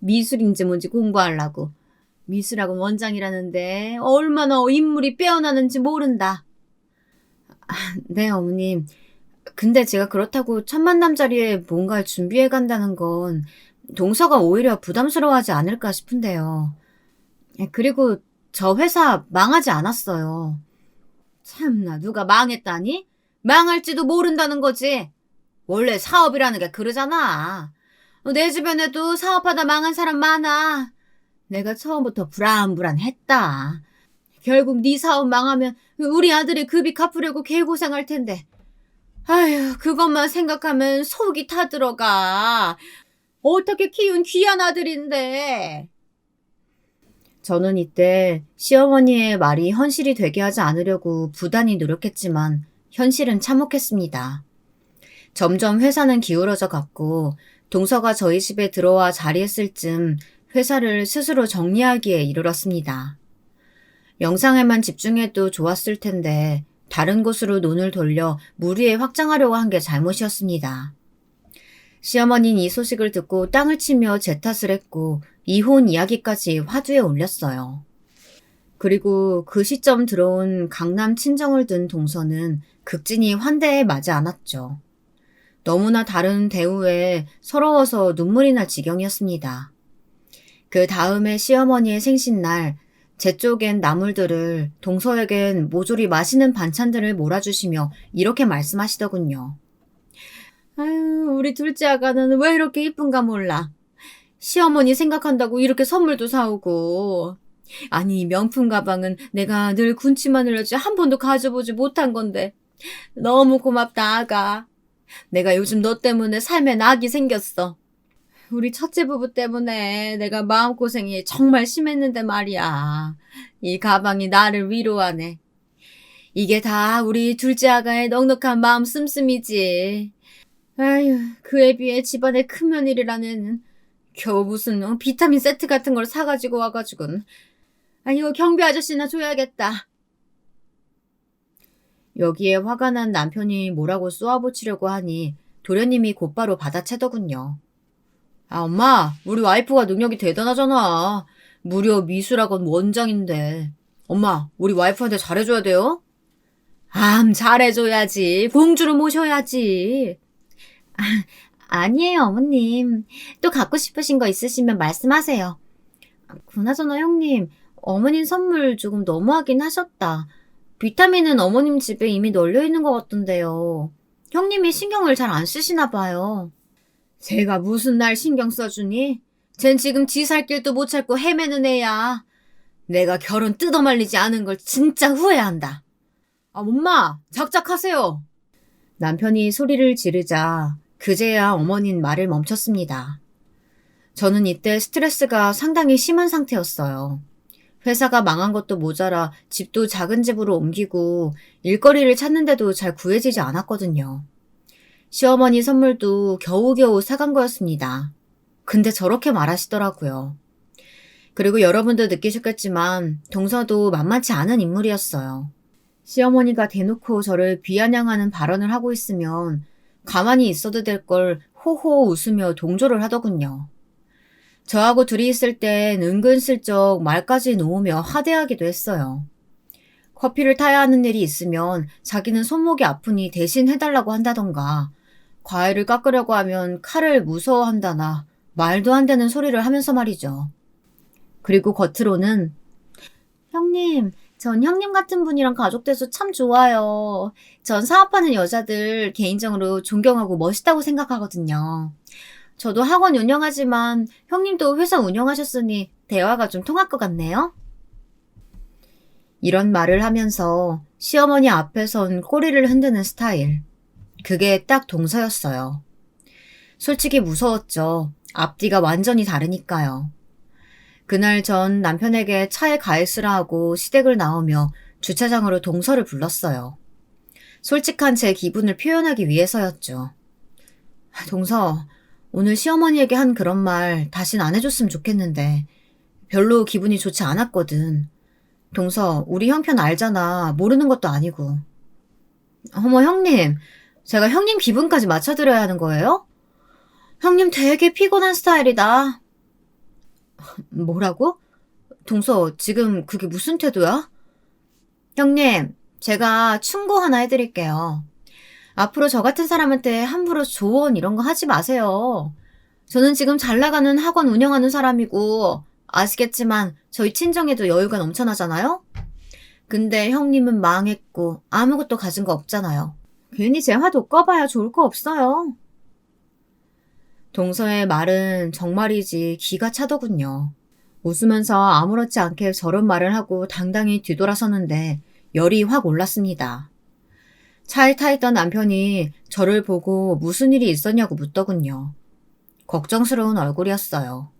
미술인지 뭔지 공부하려고. 미술학원 원장이라는데 얼마나 인물이 빼어나는지 모른다. 네 어머님. 근데 제가 그렇다고 첫 만남 자리에 뭔가를 준비해 간다는 건 동서가 오히려 부담스러워하지 않을까 싶은데요. 그리고 저 회사 망하지 않았어요. 참나 누가 망했다니? 망할지도 모른다는 거지. 원래 사업이라는 게 그러잖아. 내 주변에도 사업하다 망한 사람 많아. 내가 처음부터 불안불안했다. 결국 네 사업 망하면 우리 아들이 급이 갚으려고 개고생할 텐데. 아휴 그것만 생각하면 속이 타들어가. 어떻게 키운 귀한 아들인데. 저는 이때 시어머니의 말이 현실이 되게 하지 않으려고 부단히 노력했지만 현실은 참혹했습니다. 점점 회사는 기울어져 갔고 동서가 저희 집에 들어와 자리했을 즈음 회사를 스스로 정리하기에 이르렀습니다. 영상에만 집중해도 좋았을 텐데 다른 곳으로 눈을 돌려 무리에 확장하려고 한 게 잘못이었습니다. 시어머니는 이 소식을 듣고 땅을 치며 제 탓을 했고 이혼 이야기까지 화두에 올렸어요. 그리고 그 시점 들어온 강남 친정을 둔 동서는 극진히 환대에 맞지 않았죠. 너무나 다른 대우에 서러워서 눈물이 날 지경이었습니다. 그 다음에 시어머니의 생신날 제 쪽엔 나물들을 동서에겐 모조리 맛있는 반찬들을 몰아주시며 이렇게 말씀하시더군요. 아유 우리 둘째 아가는 왜 이렇게 이쁜가 몰라. 시어머니 생각한다고 이렇게 선물도 사오고. 아니 명품 가방은 내가 늘 군침만 흘렸지 한 번도 가져보지 못한 건데 너무 고맙다 아가. 내가 요즘 너 때문에 삶에 낙이 생겼어. 우리 첫째 부부 때문에 내가 마음고생이 정말 심했는데 말이야. 이 가방이 나를 위로하네. 이게 다 우리 둘째 아가의 넉넉한 마음 씀씀이지. 아휴 그에 비해 집안의 큰 며느리라는 겨우 무슨 비타민 세트 같은 걸 사가지고 와가지고는. 이거 경비 아저씨나 줘야겠다. 여기에 화가 난 남편이 뭐라고 쏘아붙이려고 하니 도련님이 곧바로 받아채더군요. 엄마 우리 와이프가 능력이 대단하잖아. 무려 미술학원 원장인데. 엄마 우리 와이프한테 잘해줘야 돼요. 잘해줘야지. 공주를 모셔야지. 아니에요 어머님. 또 갖고 싶으신 거 있으시면 말씀하세요. 그나저나 형님 어머님 선물 조금 너무하긴 하셨다. 비타민은 어머님 집에 이미 널려있는 것 같던데요. 형님이 신경을 잘 안 쓰시나 봐요. 제가 무슨 날 신경 써주니? 쟨 지금 지 살 길도 못 찾고 헤매는 애야. 내가 결혼 뜯어말리지 않은 걸 진짜 후회한다. 엄마 작작하세요. 남편이 소리를 지르자 그제야 어머니는 말을 멈췄습니다. 저는 이때 스트레스가 상당히 심한 상태였어요. 회사가 망한 것도 모자라 집도 작은 집으로 옮기고 일거리를 찾는데도 잘 구해지지 않았거든요. 시어머니 선물도 겨우겨우 사간 거였습니다. 근데 저렇게 말하시더라고요. 그리고 여러분도 느끼셨겠지만 동서도 만만치 않은 인물이었어요. 시어머니가 대놓고 저를 비아냥하는 발언을 하고 있으면 가만히 있어도 될 걸 호호 웃으며 동조를 하더군요. 저하고 둘이 있을 땐 은근슬쩍 말까지 놓으며 하대하기도 했어요. 커피를 타야 하는 일이 있으면 자기는 손목이 아프니 대신 해달라고 한다던가, 과일을 깎으려고 하면 칼을 무서워한다나 말도 안 되는 소리를 하면서 말이죠. 그리고 겉으로는 형님, 전 형님 같은 분이랑 가족돼서 참 좋아요. 전 사업하는 여자들 개인적으로 존경하고 멋있다고 생각하거든요. 저도 학원 운영하지만 형님도 회사 운영하셨으니 대화가 좀 통할 것 같네요. 이런 말을 하면서 시어머니 앞에선 꼬리를 흔드는 스타일. 그게 딱 동서였어요. 솔직히 무서웠죠. 앞뒤가 완전히 다르니까요. 그날 전 남편에게 차에 가 있으라 하고 시댁을 나오며 주차장으로 동서를 불렀어요. 솔직한 제 기분을 표현하기 위해서였죠. 동서, 오늘 시어머니에게 한 그런 말 다신 안 해줬으면 좋겠는데 별로 기분이 좋지 않았거든. 동서, 우리 형편 알잖아. 모르는 것도 아니고. 어머, 형님. 제가 형님 기분까지 맞춰드려야 하는 거예요? 형님 되게 피곤한 스타일이다. 뭐라고? 동서, 지금 그게 무슨 태도야? 형님, 제가 충고 하나 해드릴게요. 앞으로 저 같은 사람한테 함부로 조언 이런 거 하지 마세요. 저는 지금 잘 나가는 학원 운영하는 사람이고 아시겠지만 저희 친정에도 여유가 넘쳐나잖아요? 근데 형님은 망했고 아무것도 가진 거 없잖아요. 괜히 제 화도 꺼봐야 좋을 거 없어요. 동서의 말은 정말이지 기가 차더군요. 웃으면서 아무렇지 않게 저런 말을 하고 당당히 뒤돌아서는데 열이 확 올랐습니다. 차에 타 있던 남편이 저를 보고 무슨 일이 있었냐고 묻더군요. 걱정스러운 얼굴이었어요.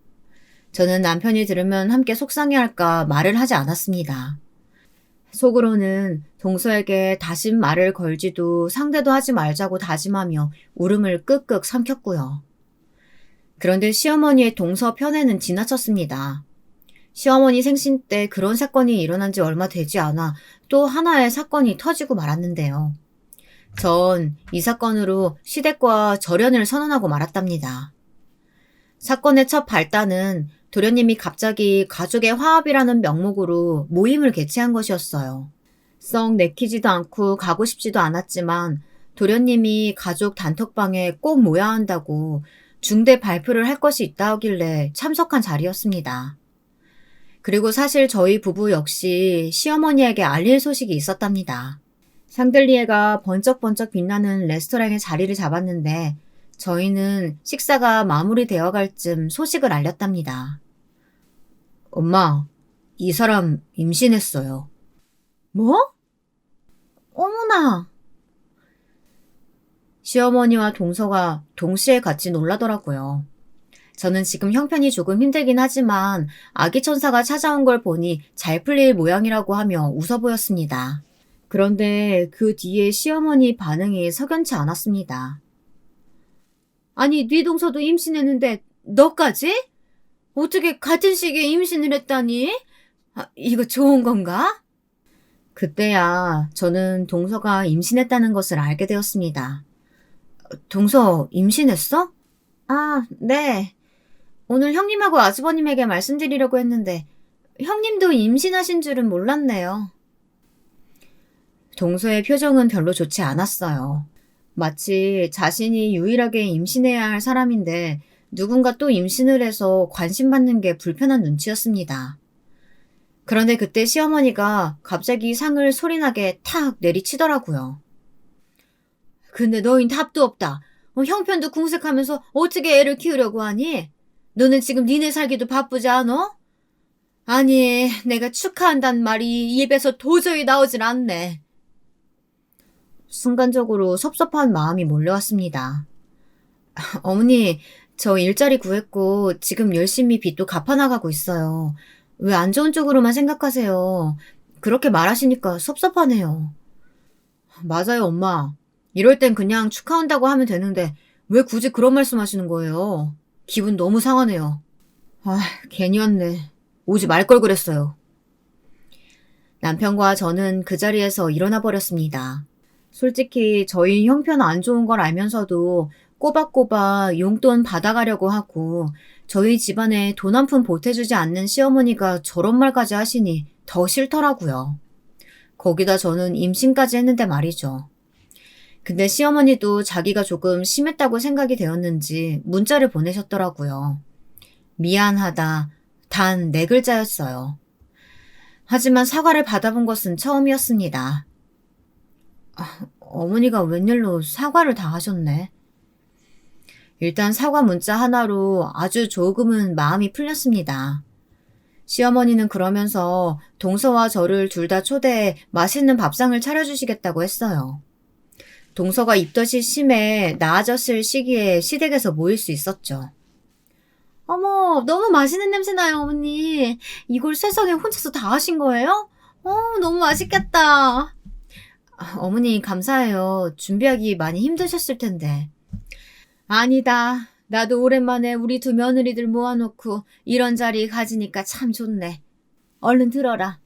저는 남편이 들으면 함께 속상해할까 말을 하지 않았습니다. 속으로는 동서에게 다신 말을 걸지도 상대도 하지 말자고 다짐하며 울음을 끄끄 삼켰고요. 그런데 시어머니의 동서 편에는 지나쳤습니다. 시어머니 생신 때 그런 사건이 일어난 지 얼마 되지 않아 또 하나의 사건이 터지고 말았는데요. 전 이 사건으로 시댁과 절연을 선언하고 말았답니다. 사건의 첫 발단은 도련님이 갑자기 가족의 화합이라는 명목으로 모임을 개최한 것이었어요. 썩 내키지도 않고 가고 싶지도 않았지만 도련님이 가족 단톡방에 꼭 모여야 한다고 중대 발표를 할 것이 있다 하길래 참석한 자리였습니다. 그리고 사실 저희 부부 역시 시어머니에게 알릴 소식이 있었답니다. 샹들리에가 번쩍번쩍 빛나는 레스토랑에 자리를 잡았는데 저희는 식사가 마무리되어 갈 쯤 소식을 알렸답니다. 엄마, 이 사람 임신했어요. 뭐? 어머나! 시어머니와 동서가 동시에 같이 놀라더라고요. 저는 지금 형편이 조금 힘들긴 하지만 아기 천사가 찾아온 걸 보니 잘 풀릴 모양이라고 하며 웃어 보였습니다. 그런데 그 뒤에 시어머니 반응이 석연치 않았습니다. 아니, 네 동서도 임신했는데 너까지? 어떻게 같은 시기에 임신을 했다니? 이거 좋은 건가? 그때야 저는 동서가 임신했다는 것을 알게 되었습니다. 동서 임신했어? 아, 네. 오늘 형님하고 아주버님에게 말씀드리려고 했는데 형님도 임신하신 줄은 몰랐네요. 동서의 표정은 별로 좋지 않았어요. 마치 자신이 유일하게 임신해야 할 사람인데 누군가 또 임신을 해서 관심받는 게 불편한 눈치였습니다. 그런데 그때 시어머니가 갑자기 상을 소리나게 탁 내리치더라고요. 근데 너흰 답도 없다. 형편도 궁색하면서 어떻게 애를 키우려고 하니? 너는 지금 니네 살기도 바쁘지 않어? 아니, 내가 축하한단 말이 입에서 도저히 나오질 않네. 순간적으로 섭섭한 마음이 몰려왔습니다. 어머니, 저 일자리 구했고 지금 열심히 빚도 갚아나가고 있어요. 왜 안 좋은 쪽으로만 생각하세요? 그렇게 말하시니까 섭섭하네요. 맞아요, 엄마. 이럴 땐 그냥 축하한다고 하면 되는데 왜 굳이 그런 말씀 하시는 거예요? 기분 너무 상하네요. 아, 괜히 왔네. 오지 말 걸 그랬어요. 남편과 저는 그 자리에서 일어나 버렸습니다. 솔직히 저희 형편 안 좋은 걸 알면서도 꼬박꼬박 용돈 받아가려고 하고 저희 집안에 돈 한 푼 보태주지 않는 시어머니가 저런 말까지 하시니 더 싫더라고요. 거기다 저는 임신까지 했는데 말이죠. 근데 시어머니도 자기가 조금 심했다고 생각이 되었는지 문자를 보내셨더라고요. 미안하다. 단 4글자였어요. 하지만 사과를 받아본 것은 처음이었습니다. 어머니가 웬일로 사과를 다 하셨네. 일단 사과 문자 하나로 아주 조금은 마음이 풀렸습니다. 시어머니는 그러면서 동서와 저를 둘 다 초대해 맛있는 밥상을 차려주시겠다고 했어요. 동서가 입덧이 심해 나아졌을 시기에 시댁에서 모일 수 있었죠. 어머, 너무 맛있는 냄새 나요, 어머니. 이걸 세상에 혼자서 다 하신 거예요? 너무 맛있겠다. 어머니, 감사해요. 준비하기 많이 힘드셨을 텐데. 아니다. 나도 오랜만에 우리 두 며느리들 모아놓고 이런 자리 가지니까 참 좋네. 얼른 들어라.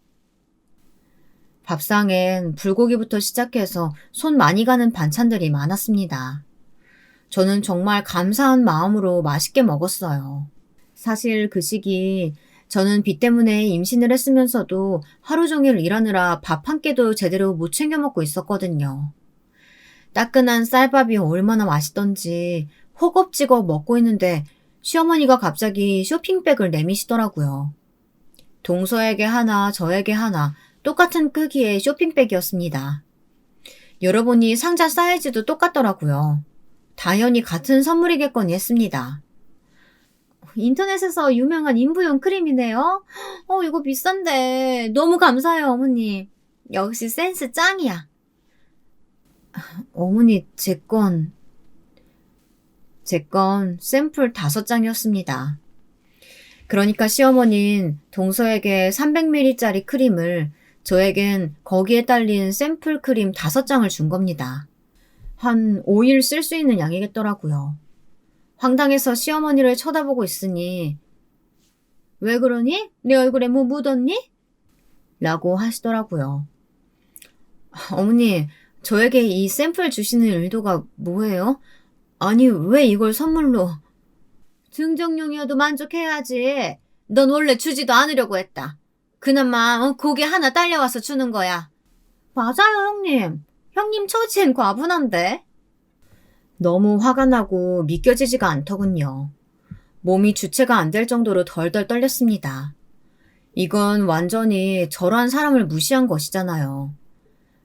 밥상엔 불고기부터 시작해서 손 많이 가는 반찬들이 많았습니다. 저는 정말 감사한 마음으로 맛있게 먹었어요. 사실 그 시기 저는 빚 때문에 임신을 했으면서도 하루 종일 일하느라 밥 한 끼도 제대로 못 챙겨 먹고 있었거든요. 따끈한 쌀밥이 얼마나 맛있던지 허겁지겁 먹고 있는데 시어머니가 갑자기 쇼핑백을 내미시더라고요. 동서에게 하나, 저에게 하나 똑같은 크기의 쇼핑백이었습니다. 열어보니 상자 사이즈도 똑같더라고요. 당연히 같은 선물이겠거니 했습니다. 인터넷에서 유명한 인부용 크림이네요. 이거 비싼데 너무 감사해요, 어머니. 역시 센스 짱이야. 어머니, 제 건 샘플 5장이었습니다. 그러니까 시어머니는 동서에게 300ml짜리 크림을, 저에겐 거기에 딸린 샘플 크림 5장을 준 겁니다. 한 5일 쓸 수 있는 양이겠더라고요. 황당해서 시어머니를 쳐다보고 있으니 왜 그러니? 내 얼굴에 뭐 묻었니? 라고 하시더라고요. 어머니, 저에게 이 샘플 주시는 의도가 뭐예요? 아니, 왜 이걸 선물로? 증정용이어도 만족해야지. 넌 원래 주지도 않으려고 했다. 그나마 고기 하나 딸려와서 주는 거야. 맞아요, 형님. 형님 처지엔 과분한데. 너무 화가 나고 믿겨지지가 않더군요. 몸이 주체가 안 될 정도로 덜덜 떨렸습니다. 이건 완전히 저러한 사람을 무시한 것이잖아요.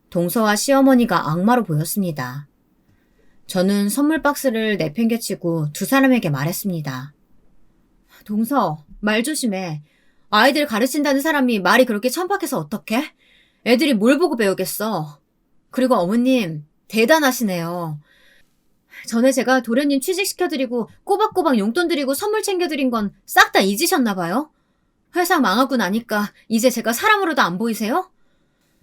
동서와 시어머니가 악마로 보였습니다. 저는 선물 박스를 내팽개치고 두 사람에게 말했습니다. 동서, 말 조심해. 아이들 가르친다는 사람이 말이 그렇게 천박해서 어떡해? 애들이 뭘 보고 배우겠어. 그리고 어머님, 대단하시네요. 전에 제가 도련님 취직시켜드리고 꼬박꼬박 용돈 드리고 선물 챙겨드린 건 싹 다 잊으셨나 봐요? 회사 망하고 나니까 이제 제가 사람으로도 안 보이세요?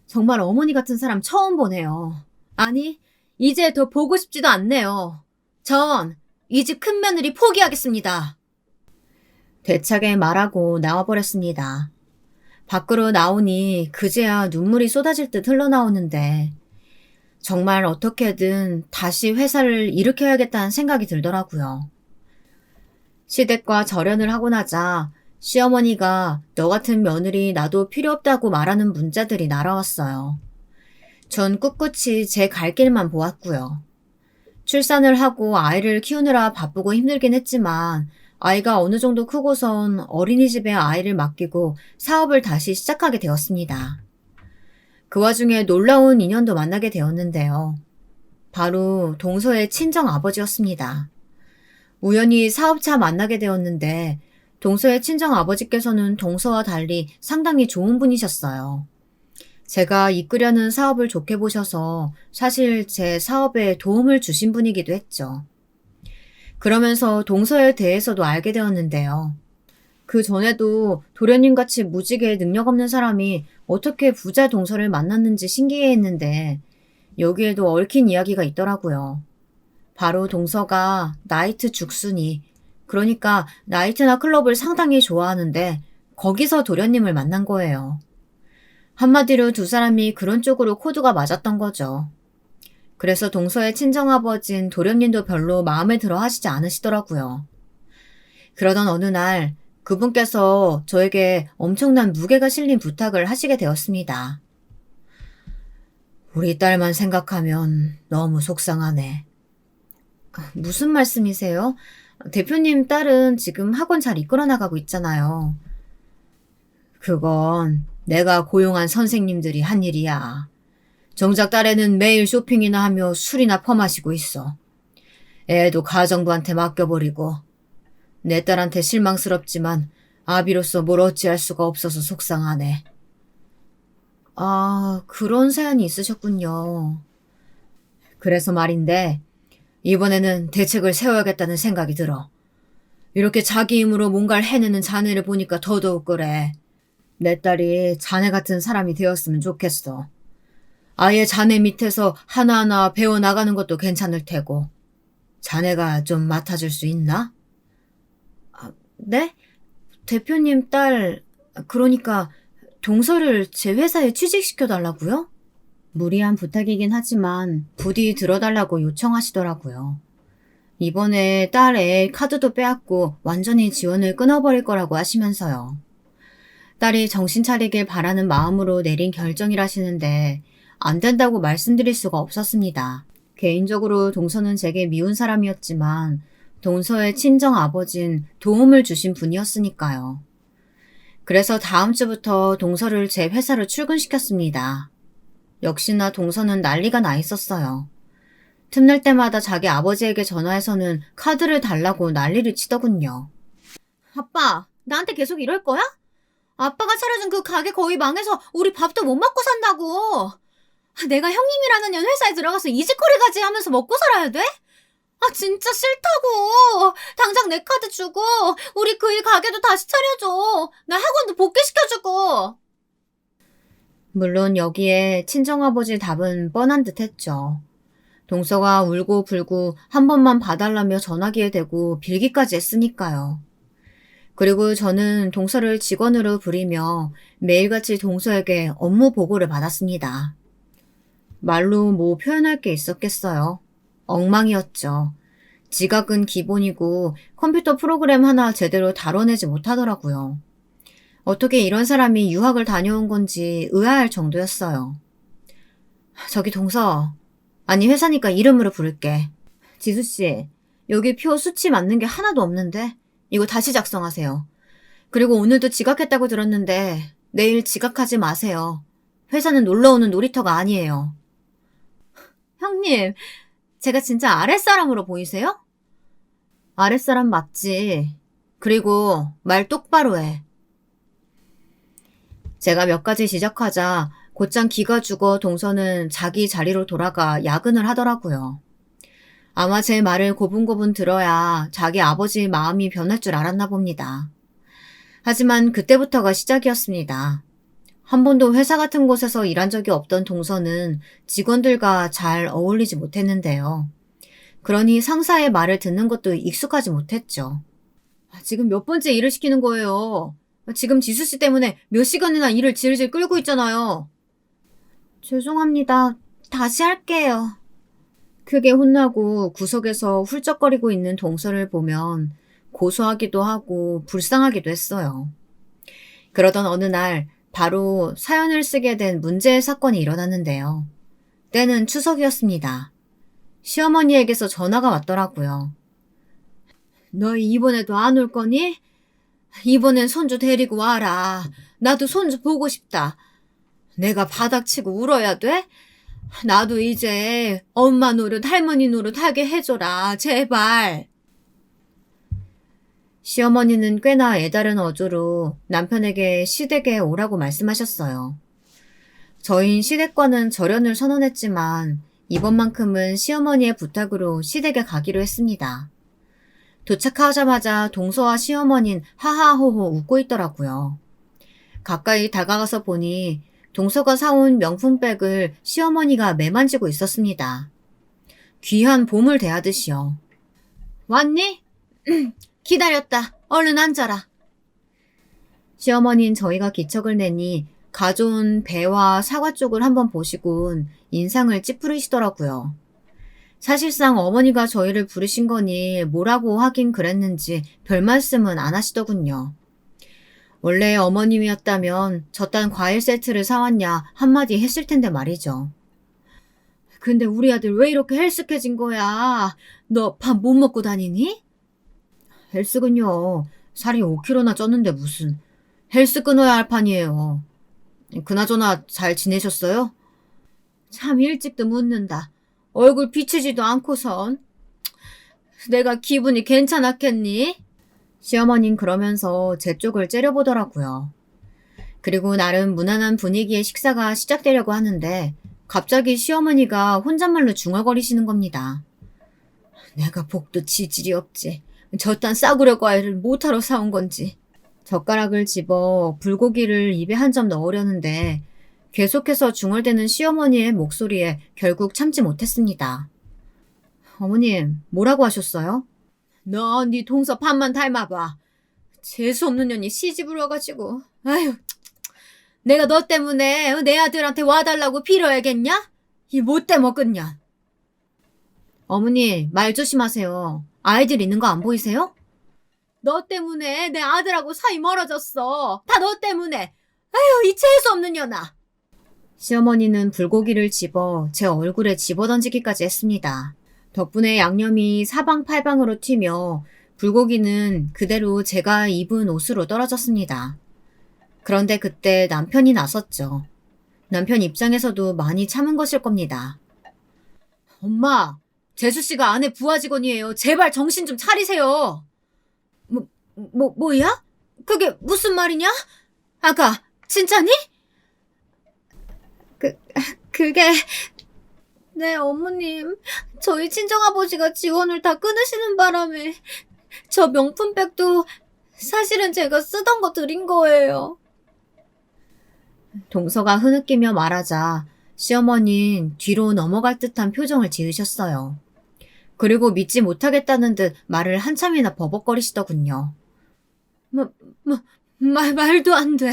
정말 어머니 같은 사람 처음 보네요. 아니, 이제 더 보고 싶지도 않네요. 전 이 집 큰며느리 포기하겠습니다. 대차게 말하고 나와버렸습니다. 밖으로 나오니 그제야 눈물이 쏟아질 듯 흘러나오는데 정말 어떻게든 다시 회사를 일으켜야겠다는 생각이 들더라고요. 시댁과 절연을 하고 나자 시어머니가 너 같은 며느리 나도 필요 없다고 말하는 문자들이 날아왔어요. 전 꿋꿋이 제 갈 길만 보았고요. 출산을 하고 아이를 키우느라 바쁘고 힘들긴 했지만 아이가 어느 정도 크고선 어린이집에 아이를 맡기고 사업을 다시 시작하게 되었습니다. 그 와중에 놀라운 인연도 만나게 되었는데요. 바로 동서의 친정 아버지였습니다. 우연히 사업차 만나게 되었는데 동서의 친정 아버지께서는 동서와 달리 상당히 좋은 분이셨어요. 제가 이끌려는 사업을 좋게 보셔서 사실 제 사업에 도움을 주신 분이기도 했죠. 그러면서 동서에 대해서도 알게 되었는데요. 그 전에도 도련님같이 무지개 능력 없는 사람이 어떻게 부자 동서를 만났는지 신기해했는데 여기에도 얽힌 이야기가 있더라고요. 바로 동서가 나이트 죽순이, 그러니까 나이트나 클럽을 상당히 좋아하는데 거기서 도련님을 만난 거예요. 한마디로 두 사람이 그런 쪽으로 코드가 맞았던 거죠. 그래서 동서의 친정아버진 도련님도 별로 마음에 들어 하시지 않으시더라고요. 그러던 어느 날 그분께서 저에게 엄청난 무게가 실린 부탁을 하시게 되었습니다. 우리 딸만 생각하면 너무 속상하네. 무슨 말씀이세요? 대표님 딸은 지금 학원 잘 이끌어 나가고 있잖아요. 그건 내가 고용한 선생님들이 한 일이야. 정작 딸애는 매일 쇼핑이나 하며 술이나 퍼마시고 있어. 애도 가정부한테 맡겨버리고 내 딸한테 실망스럽지만 아비로서 뭘 어찌할 수가 없어서 속상하네. 아, 그런 사연이 있으셨군요. 그래서 말인데 이번에는 대책을 세워야겠다는 생각이 들어. 이렇게 자기 힘으로 뭔가를 해내는 자네를 보니까 더더욱 그래. 내 딸이 자네 같은 사람이 되었으면 좋겠어. 아예 자네 밑에서 하나하나 배워나가는 것도 괜찮을 테고. 자네가 좀 맡아줄 수 있나? 네? 대표님 딸, 그러니까 동서를 제 회사에 취직시켜달라고요? 무리한 부탁이긴 하지만 부디 들어달라고 요청하시더라고요. 이번에 딸 애 카드도 빼앗고 완전히 지원을 끊어버릴 거라고 하시면서요. 딸이 정신 차리길 바라는 마음으로 내린 결정이라시는데 안 된다고 말씀드릴 수가 없었습니다. 개인적으로 동서는 제게 미운 사람이었지만 동서의 친정 아버진 도움을 주신 분이었으니까요. 그래서 다음 주부터 동서를 제 회사로 출근시켰습니다. 역시나 동서는 난리가 나 있었어요. 틈날 때마다 자기 아버지에게 전화해서는 카드를 달라고 난리를 치더군요. 아빠, 나한테 계속 이럴 거야? 아빠가 차려준 그 가게 거의 망해서 우리 밥도 못 먹고 산다고. 내가 형님이라는 회사에 들어가서 이직거리까지 하면서 먹고 살아야 돼? 아, 진짜 싫다고. 당장 내 카드 주고 우리 그 일 가게도 다시 차려줘. 나 학원도 복귀시켜주고. 물론 여기에 친정아버지 답은 뻔한 듯 했죠. 동서가 울고 불고 한 번만 봐달라며 전화기에 대고 빌기까지 했으니까요. 그리고 저는 동서를 직원으로 부리며 매일같이 동서에게 업무 보고를 받았습니다. 말로 뭐 표현할 게 있었겠어요. 엉망이었죠. 지각은 기본이고 컴퓨터 프로그램 하나 제대로 다뤄내지 못하더라고요. 어떻게 이런 사람이 유학을 다녀온 건지 의아할 정도였어요. 저기 동서, 아니 회사니까 이름으로 부를게. 지수씨, 여기 표 수치 맞는 게 하나도 없는데 이거 다시 작성하세요. 그리고 오늘도 지각했다고 들었는데 내일 지각하지 마세요. 회사는 놀러오는 놀이터가 아니에요. 형님, 제가 진짜 아랫사람으로 보이세요? 아랫사람 맞지. 그리고 말 똑바로 해. 제가 몇 가지 지적하자 곧장 기가 죽어 동서는 자기 자리로 돌아가 야근을 하더라고요. 아마 제 말을 고분고분 들어야 자기 아버지 마음이 변할 줄 알았나 봅니다. 하지만 그때부터가 시작이었습니다. 한 번도 회사 같은 곳에서 일한 적이 없던 동서는 직원들과 잘 어울리지 못했는데요. 그러니 상사의 말을 듣는 것도 익숙하지 못했죠. 지금 몇 번째 일을 시키는 거예요. 지금 지수씨 때문에 몇 시간이나 일을 질질 끌고 있잖아요. 죄송합니다. 다시 할게요. 크게 혼나고 구석에서 훌쩍거리고 있는 동서를 보면 고소하기도 하고 불쌍하기도 했어요. 그러던 어느 날 바로 사연을 쓰게 된 문제의 사건이 일어났는데요. 때는 추석이었습니다. 시어머니에게서 전화가 왔더라고요. 너희 이번에도 안 올 거니? 이번엔 손주 데리고 와라. 나도 손주 보고 싶다. 내가 바닥치고 울어야 돼? 나도 이제 엄마 노릇 할머니 노릇 하게 해줘라. 제발. 시어머니는 꽤나 애다른 어조로 남편에게 시댁에 오라고 말씀하셨어요. 저희는 시댁과는 절연을 선언했지만 이번만큼은 시어머니의 부탁으로 시댁에 가기로 했습니다. 도착하자마자 동서와 시어머니는 하하호호 웃고 있더라고요. 가까이 다가가서 보니 동서가 사온 명품백을 시어머니가 매만지고 있었습니다. 귀한 보물 대하듯이요. 왔니? 기다렸다. 얼른 앉아라. 시어머니는 저희가 기척을 내니 가져온 배와 사과 쪽을 한번 보시곤 인상을 찌푸리시더라고요. 사실상 어머니가 저희를 부르신 거니 뭐라고 하긴 그랬는지 별 말씀은 안 하시더군요. 원래 어머님이었다면 저딴 과일 세트를 사왔냐 한마디 했을 텐데 말이죠. 근데 우리 아들 왜 이렇게 헬스케진 거야? 너 밥 못 먹고 다니니? 헬스군요. 살이 5kg나 쪘는데 무슨. 헬스 끊어야 할 판이에요. 그나저나 잘 지내셨어요? 참 일찍도 묻는다. 얼굴 비치지도 않고선. 내가 기분이 괜찮았겠니? 시어머님 그러면서 제 쪽을 째려보더라고요. 그리고 나름 무난한 분위기의 식사가 시작되려고 하는데 갑자기 시어머니가 혼잣말로 중얼거리시는 겁니다. 내가 복도 지질이 없지. 저딴 싸구려 과일을 못하러 사온 건지. 젓가락을 집어 불고기를 입에 한 점 넣으려는데 계속해서 중얼대는 시어머니의 목소리에 결국 참지 못했습니다. 어머님, 뭐라고 하셨어요? 너 네 동서 반만 닮아봐. 재수없는 년이 시집을 와가지고. 아휴, 내가 너 때문에 내 아들한테 와달라고 빌어야겠냐? 이 못돼 먹은 년. 어머니, 말 조심하세요. 아이들 있는 거 안 보이세요? 너 때문에 내 아들하고 사이 멀어졌어. 다 너 때문에. 아휴, 이 재수없는 년아. 시어머니는 불고기를 집어 제 얼굴에 집어던지기까지 했습니다. 덕분에 양념이 사방팔방으로 튀며 불고기는 그대로 제가 입은 옷으로 떨어졌습니다. 그런데 그때 남편이 나섰죠. 남편 입장에서도 많이 참은 것일 겁니다. 엄마, 재수씨가 아내 부하 직원이에요. 제발 정신 좀 차리세요. 뭐야? 그게 무슨 말이냐? 아가, 진짜니? 그게... 네, 어머님. 저희 친정아버지가 지원을 다 끊으시는 바람에 저 명품백도 사실은 제가 쓰던 거 드린 거예요. 동서가 흐느끼며 말하자 시어머니는 뒤로 넘어갈 듯한 표정을 지으셨어요. 그리고 믿지 못하겠다는 듯 말을 한참이나 버벅거리시더군요. 말도 안 돼.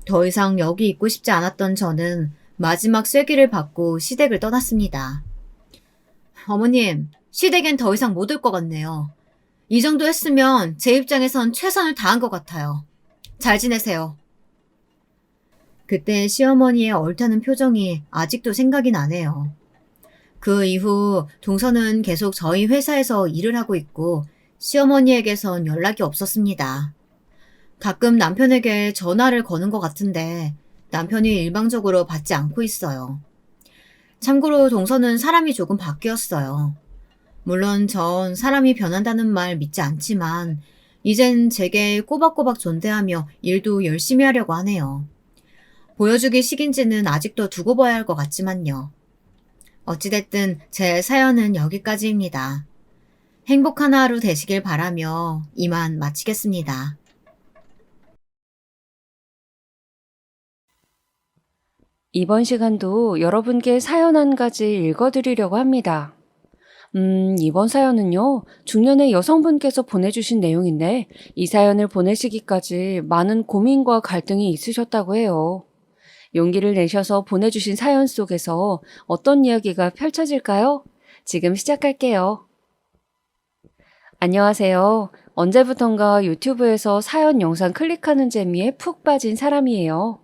더 이상 여기 있고 싶지 않았던 저는 마지막 쐐기를 받고 시댁을 떠났습니다. 어머님, 시댁엔 더 이상 못 올 것 같네요. 이 정도 했으면 제 입장에선 최선을 다한 것 같아요. 잘 지내세요. 그때 시어머니의 얼타는 표정이 아직도 생각이 나네요. 그 이후 동서는 계속 저희 회사에서 일을 하고 있고 시어머니에게선 연락이 없었습니다. 가끔 남편에게 전화를 거는 것 같은데 남편이 일방적으로 받지 않고 있어요. 참고로 동서는 사람이 조금 바뀌었어요. 물론 전 사람이 변한다는 말 믿지 않지만 이젠 제게 꼬박꼬박 존대하며 일도 열심히 하려고 하네요. 보여주기 식인지는 아직도 두고 봐야 할 것 같지만요. 어찌됐든 제 사연은 여기까지입니다. 행복한 하루 되시길 바라며 이만 마치겠습니다. 이번 시간도 여러분께 사연 한 가지 읽어드리려고 합니다. 이번 사연은요, 중년의 여성분께서 보내주신 내용인데, 이 사연을 보내시기까지 많은 고민과 갈등이 있으셨다고 해요. 용기를 내셔서 보내주신 사연 속에서 어떤 이야기가 펼쳐질까요? 지금 시작할게요. 안녕하세요. 언제부턴가 유튜브에서 사연 영상 클릭하는 재미에 푹 빠진 사람이에요.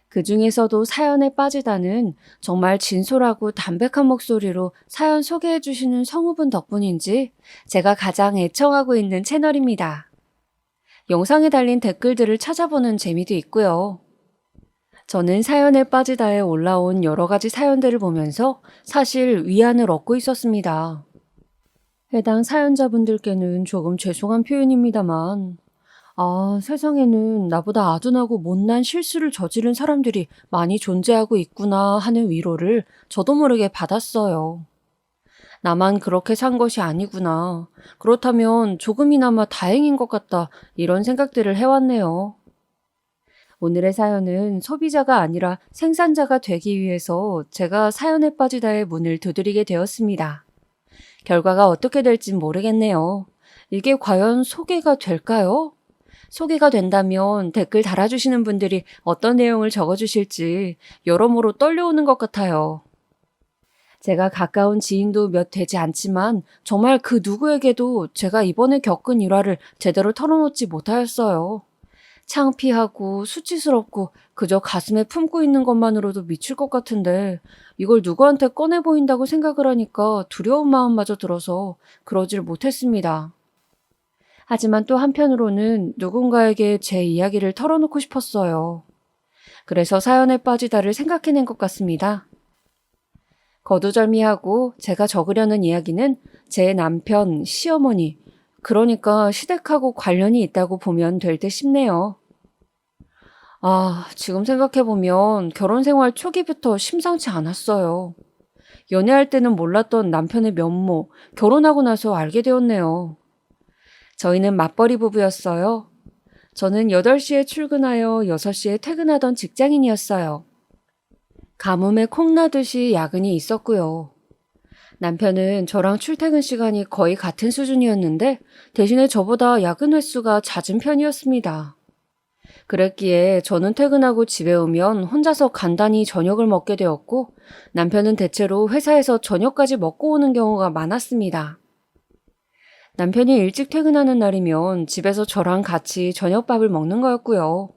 그 중에서도 사연에 빠지다는 정말 진솔하고 담백한 목소리로 사연 소개해 주시는 성우분 덕분인지 제가 가장 애청하고 있는 채널입니다. 영상에 달린 댓글들을 찾아보는 재미도 있고요. 저는 사연에 빠지다에 올라온 여러 가지 사연들을 보면서 사실 위안을 얻고 있었습니다. 해당 사연자분들께는 조금 죄송한 표현입니다만 세상에는 나보다 아둔하고 못난 실수를 저지른 사람들이 많이 존재하고 있구나 하는 위로를 저도 모르게 받았어요. 나만 그렇게 산 것이 아니구나. 그렇다면 조금이나마 다행인 것 같다. 이런 생각들을 해왔네요. 오늘의 사연은 소비자가 아니라 생산자가 되기 위해서 제가 사연에 빠지다의 문을 두드리게 되었습니다. 결과가 어떻게 될진 모르겠네요. 이게 과연 소개가 될까요? 소개가 된다면 댓글 달아주시는 분들이 어떤 내용을 적어주실지 여러모로 떨려오는 것 같아요. 제가 가까운 지인도 몇 되지 않지만 정말 그 누구에게도 제가 이번에 겪은 일화를 제대로 털어놓지 못하였어요. 창피하고 수치스럽고 그저 가슴에 품고 있는 것만으로도 미칠 것 같은데 이걸 누구한테 꺼내 보인다고 생각을 하니까 두려운 마음마저 들어서 그러질 못했습니다. 하지만 또 한편으로는 누군가에게 제 이야기를 털어놓고 싶었어요. 그래서 사연에 빠지다를 생각해낸 것 같습니다. 거두절미하고 제가 적으려는 이야기는 제 남편, 시어머니, 그러니까 시댁하고 관련이 있다고 보면 될 듯 싶네요. 지금 생각해보면 결혼 생활 초기부터 심상치 않았어요. 연애할 때는 몰랐던 남편의 면모, 결혼하고 나서 알게 되었네요. 저희는 맞벌이 부부였어요. 저는 8시에 출근하여 6시에 퇴근하던 직장인이었어요. 가뭄에 콩나듯이 야근이 있었고요. 남편은 저랑 출퇴근 시간이 거의 같은 수준이었는데 대신에 저보다 야근 횟수가 잦은 편이었습니다. 그랬기에 저는 퇴근하고 집에 오면 혼자서 간단히 저녁을 먹게 되었고 남편은 대체로 회사에서 저녁까지 먹고 오는 경우가 많았습니다. 남편이 일찍 퇴근하는 날이면 집에서 저랑 같이 저녁밥을 먹는 거였고요.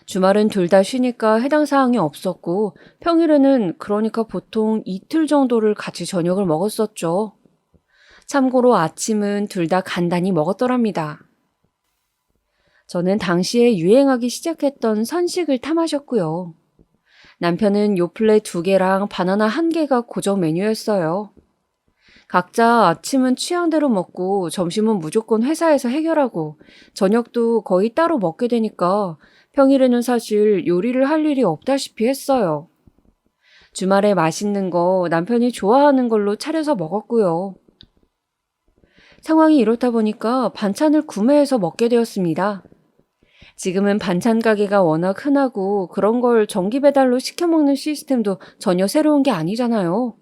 주말은 둘 다 쉬니까 해당 사항이 없었고 평일에는 그러니까 보통 이틀 정도를 같이 저녁을 먹었었죠. 참고로 아침은 둘 다 간단히 먹었더랍니다. 저는 당시에 유행하기 시작했던 선식을 탐하셨고요. 남편은 요플레 2개랑 바나나 1개가 고정 메뉴였어요. 각자 아침은 취향대로 먹고 점심은 무조건 회사에서 해결하고 저녁도 거의 따로 먹게 되니까 평일에는 사실 요리를 할 일이 없다시피 했어요. 주말에 맛있는 거 남편이 좋아하는 걸로 차려서 먹었고요. 상황이 이렇다 보니까 반찬을 구매해서 먹게 되었습니다. 지금은 반찬 가게가 워낙 흔하고 그런 걸 정기 배달로 시켜 먹는 시스템도 전혀 새로운 게 아니잖아요.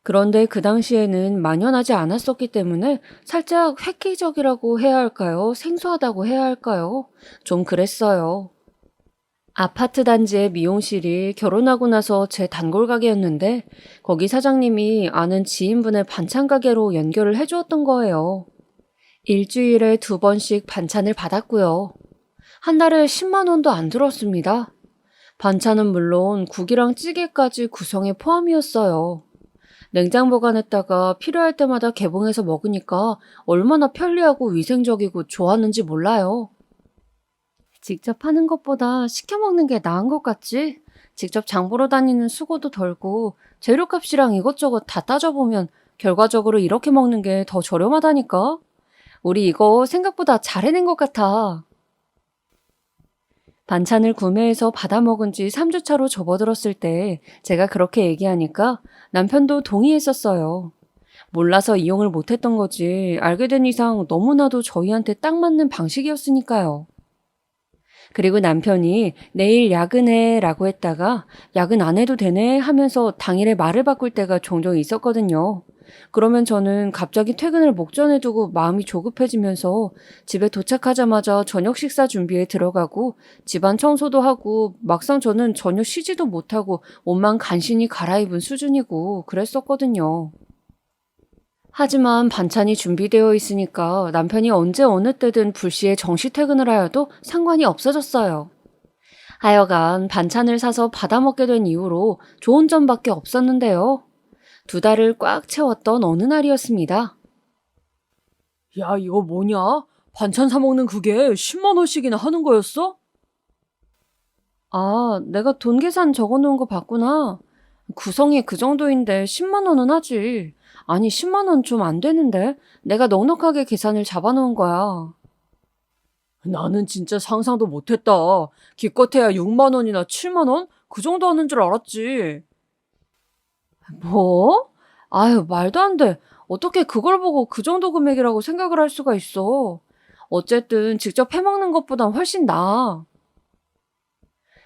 그런데 그 당시에는 만연하지 않았었기 때문에 살짝 획기적이라고 해야 할까요? 생소하다고 해야 할까요? 좀 그랬어요. 아파트 단지의 미용실이 결혼하고 나서 제 단골 가게였는데 거기 사장님이 아는 지인분의 반찬 가게로 연결을 해주었던 거예요. 일주일에 2번씩 반찬을 받았고요. 한 달에 10만 원도 안 들었습니다. 반찬은 물론 국이랑 찌개까지 구성에 포함이었어요. 냉장 보관했다가 필요할 때마다 개봉해서 먹으니까 얼마나 편리하고 위생적이고 좋았는지 몰라요. 직접 하는 것보다 시켜 먹는 게 나은 것 같지? 직접 장 보러 다니는 수고도 덜고 재료값이랑 이것저것 다 따져보면 결과적으로 이렇게 먹는 게 더 저렴하다니까? 우리 이거 생각보다 잘 해낸 것 같아. 반찬을 구매해서 받아 먹은 지 3주차로 접어들었을 때 제가 그렇게 얘기하니까 남편도 동의했었어요. 몰라서 이용을 못했던 거지 알게 된 이상 너무나도 저희한테 딱 맞는 방식이었으니까요. 그리고 남편이 내일 야근해 라고 했다가 야근 안 해도 되네 하면서 당일에 말을 바꿀 때가 종종 있었거든요. 그러면 저는 갑자기 퇴근을 목전에 두고 마음이 조급해지면서 집에 도착하자마자 저녁 식사 준비에 들어가고 집안 청소도 하고 막상 저는 전혀 쉬지도 못하고 옷만 간신히 갈아입은 수준이고 그랬었거든요. 하지만 반찬이 준비되어 있으니까 남편이 언제 어느 때든 불시에 정시 퇴근을 하여도 상관이 없어졌어요. 하여간 반찬을 사서 받아먹게 된 이후로 좋은 점밖에 없었는데요. 2달을 꽉 채웠던 어느 날이었습니다. 야, 이거 뭐냐? 반찬 사 먹는 그게 10만 원씩이나 하는 거였어? 내가 돈 계산 적어놓은 거 봤구나. 구성이 그 정도인데 10만 원은 하지. 아니 10만 원 좀 안 되는데? 내가 넉넉하게 계산을 잡아놓은 거야. 나는 진짜 상상도 못했다. 기껏해야 6만 원이나 7만 원? 그 정도 하는 줄 알았지. 뭐? 아유, 말도 안 돼. 어떻게 그걸 보고 그 정도 금액이라고 생각을 할 수가 있어. 어쨌든 직접 해먹는 것보단 훨씬 나아.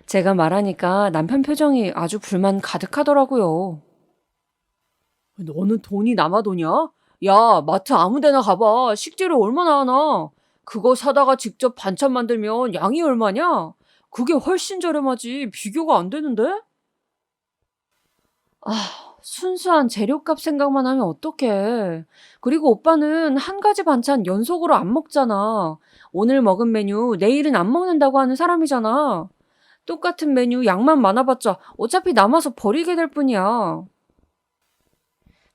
제가 말하니까 남편 표정이 아주 불만 가득하더라고요. 너는 돈이 남아도냐? 야, 마트 아무 데나 가봐. 식재료 얼마나 하나? 그거 사다가 직접 반찬 만들면 양이 얼마냐? 그게 훨씬 저렴하지. 비교가 안 되는데? 순수한 재료값 생각만 하면 어떡해. 그리고 오빠는 한 가지 반찬 연속으로 안 먹잖아. 오늘 먹은 메뉴 내일은 안 먹는다고 하는 사람이잖아. 똑같은 메뉴 양만 많아봤자 어차피 남아서 버리게 될 뿐이야.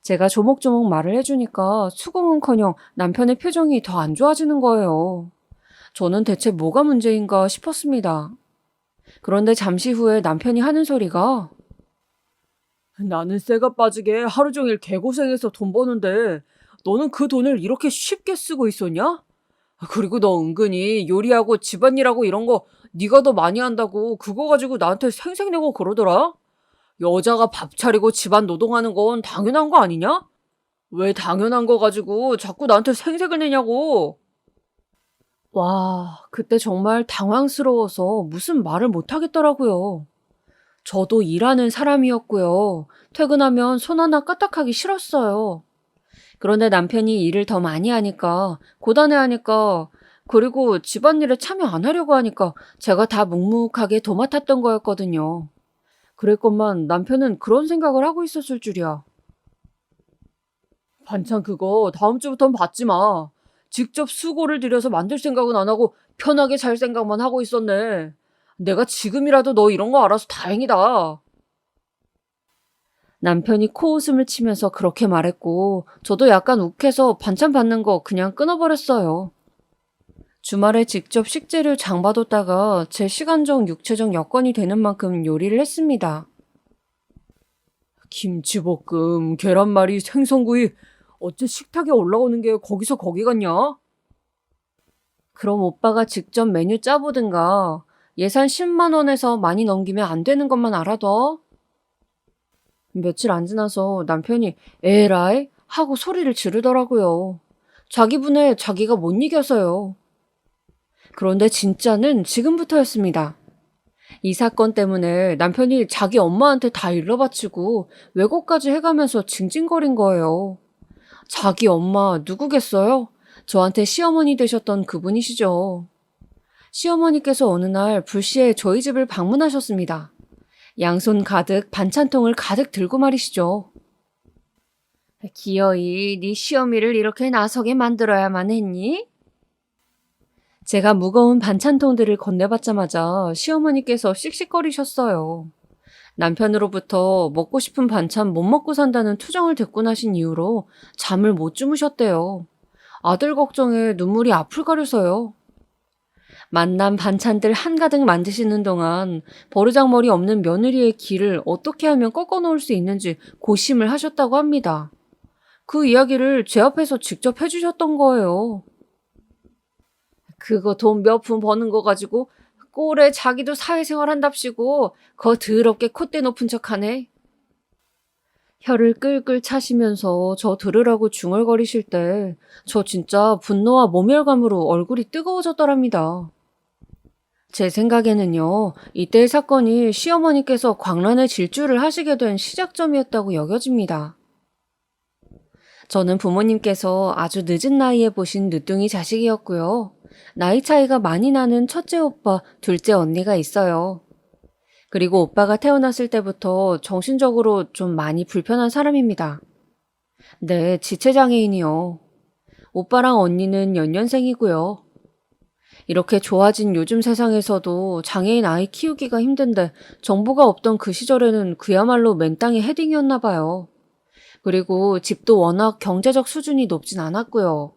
제가 조목조목 말을 해주니까 수긍은커녕 남편의 표정이 더 안 좋아지는 거예요. 저는 대체 뭐가 문제인가 싶었습니다. 그런데 잠시 후에 남편이 하는 소리가 나는 쇠가 빠지게 하루 종일 개고생해서 돈 버는데 너는 그 돈을 이렇게 쉽게 쓰고 있었냐? 그리고 너 은근히 요리하고 집안일하고 이런 거 네가 더 많이 한다고 그거 가지고 나한테 생색내고 그러더라? 여자가 밥 차리고 집안 노동하는 건 당연한 거 아니냐? 왜 당연한 거 가지고 자꾸 나한테 생색을 내냐고. 와, 그때 정말 당황스러워서 무슨 말을 못 하겠더라고요. 저도 일하는 사람이었고요. 퇴근하면 손 하나 까딱하기 싫었어요. 그런데 남편이 일을 더 많이 하니까, 고단해하니까, 그리고 집안일에 참여 안 하려고 하니까 제가 다 묵묵하게 도맡았던 거였거든요. 그랬건만 남편은 그런 생각을 하고 있었을 줄이야. 반찬 그거 다음 주부턴 받지 마. 직접 수고를 들여서 만들 생각은 안 하고 편하게 살 생각만 하고 있었네. 내가 지금이라도 너 이런 거 알아서 다행이다. 남편이 코웃음을 치면서 그렇게 말했고, 저도 약간 욱해서 반찬 받는 거 그냥 끊어버렸어요. 주말에 직접 식재료 장 봐뒀다가 제 시간적 육체적 여건이 되는 만큼 요리를 했습니다. 김치볶음, 계란말이, 생선구이. 어째 식탁에 올라오는 게 거기서 거기 같냐? 그럼 오빠가 직접 메뉴 짜보든가 예산 10만 원에서 많이 넘기면 안 되는 것만 알아둬. 며칠 안 지나서 남편이 에라이 하고 소리를 지르더라고요. 자기 분에 자기가 못 이겨서요. 그런데 진짜는 지금부터였습니다. 이 사건 때문에 남편이 자기 엄마한테 다 일러바치고 왜곡까지 해가면서 징징거린 거예요. 자기 엄마 누구겠어요? 저한테 시어머니 되셨던 그분이시죠. 시어머니께서 어느 날 불시에 저희 집을 방문하셨습니다. 양손 가득 반찬통을 가득 들고 말이시죠. 기어이 네 시어미를 이렇게 나서게 만들어야만 했니? 제가 무거운 반찬통들을 건네받자마자 시어머니께서 씩씩거리셨어요. 남편으로부터 먹고 싶은 반찬 못 먹고 산다는 투정을 듣고 나신 이후로 잠을 못 주무셨대요. 아들 걱정에 눈물이 앞을 가려서요. 만난 반찬들 한가득 만드시는 동안 버르장머리 없는 며느리의 길을 어떻게 하면 꺾어 놓을 수 있는지 고심을 하셨다고 합니다. 그 이야기를 제 앞에서 직접 해주셨던 거예요. 그거 돈 몇 푼 버는 거 가지고 꼴에 자기도 사회생활 한답시고 거 더럽게 콧대 높은 척하네. 혀를 끌끌 차시면서 저 들으라고 중얼거리실 때 저 진짜 분노와 모멸감으로 얼굴이 뜨거워졌더랍니다. 제 생각에는요, 이때의 사건이 시어머니께서 광란의 질주를 하시게 된 시작점이었다고 여겨집니다. 저는 부모님께서 아주 늦은 나이에 보신 늦둥이 자식이었고요. 나이 차이가 많이 나는 첫째 오빠, 둘째 언니가 있어요. 그리고 오빠가 태어났을 때부터 정신적으로 좀 많이 불편한 사람입니다. 네, 지체장애인이요. 오빠랑 언니는 연년생이고요. 이렇게 좋아진 요즘 세상에서도 장애인 아이 키우기가 힘든데 정보가 없던 그 시절에는 그야말로 맨땅에 헤딩이었나 봐요. 그리고 집도 워낙 경제적 수준이 높진 않았고요.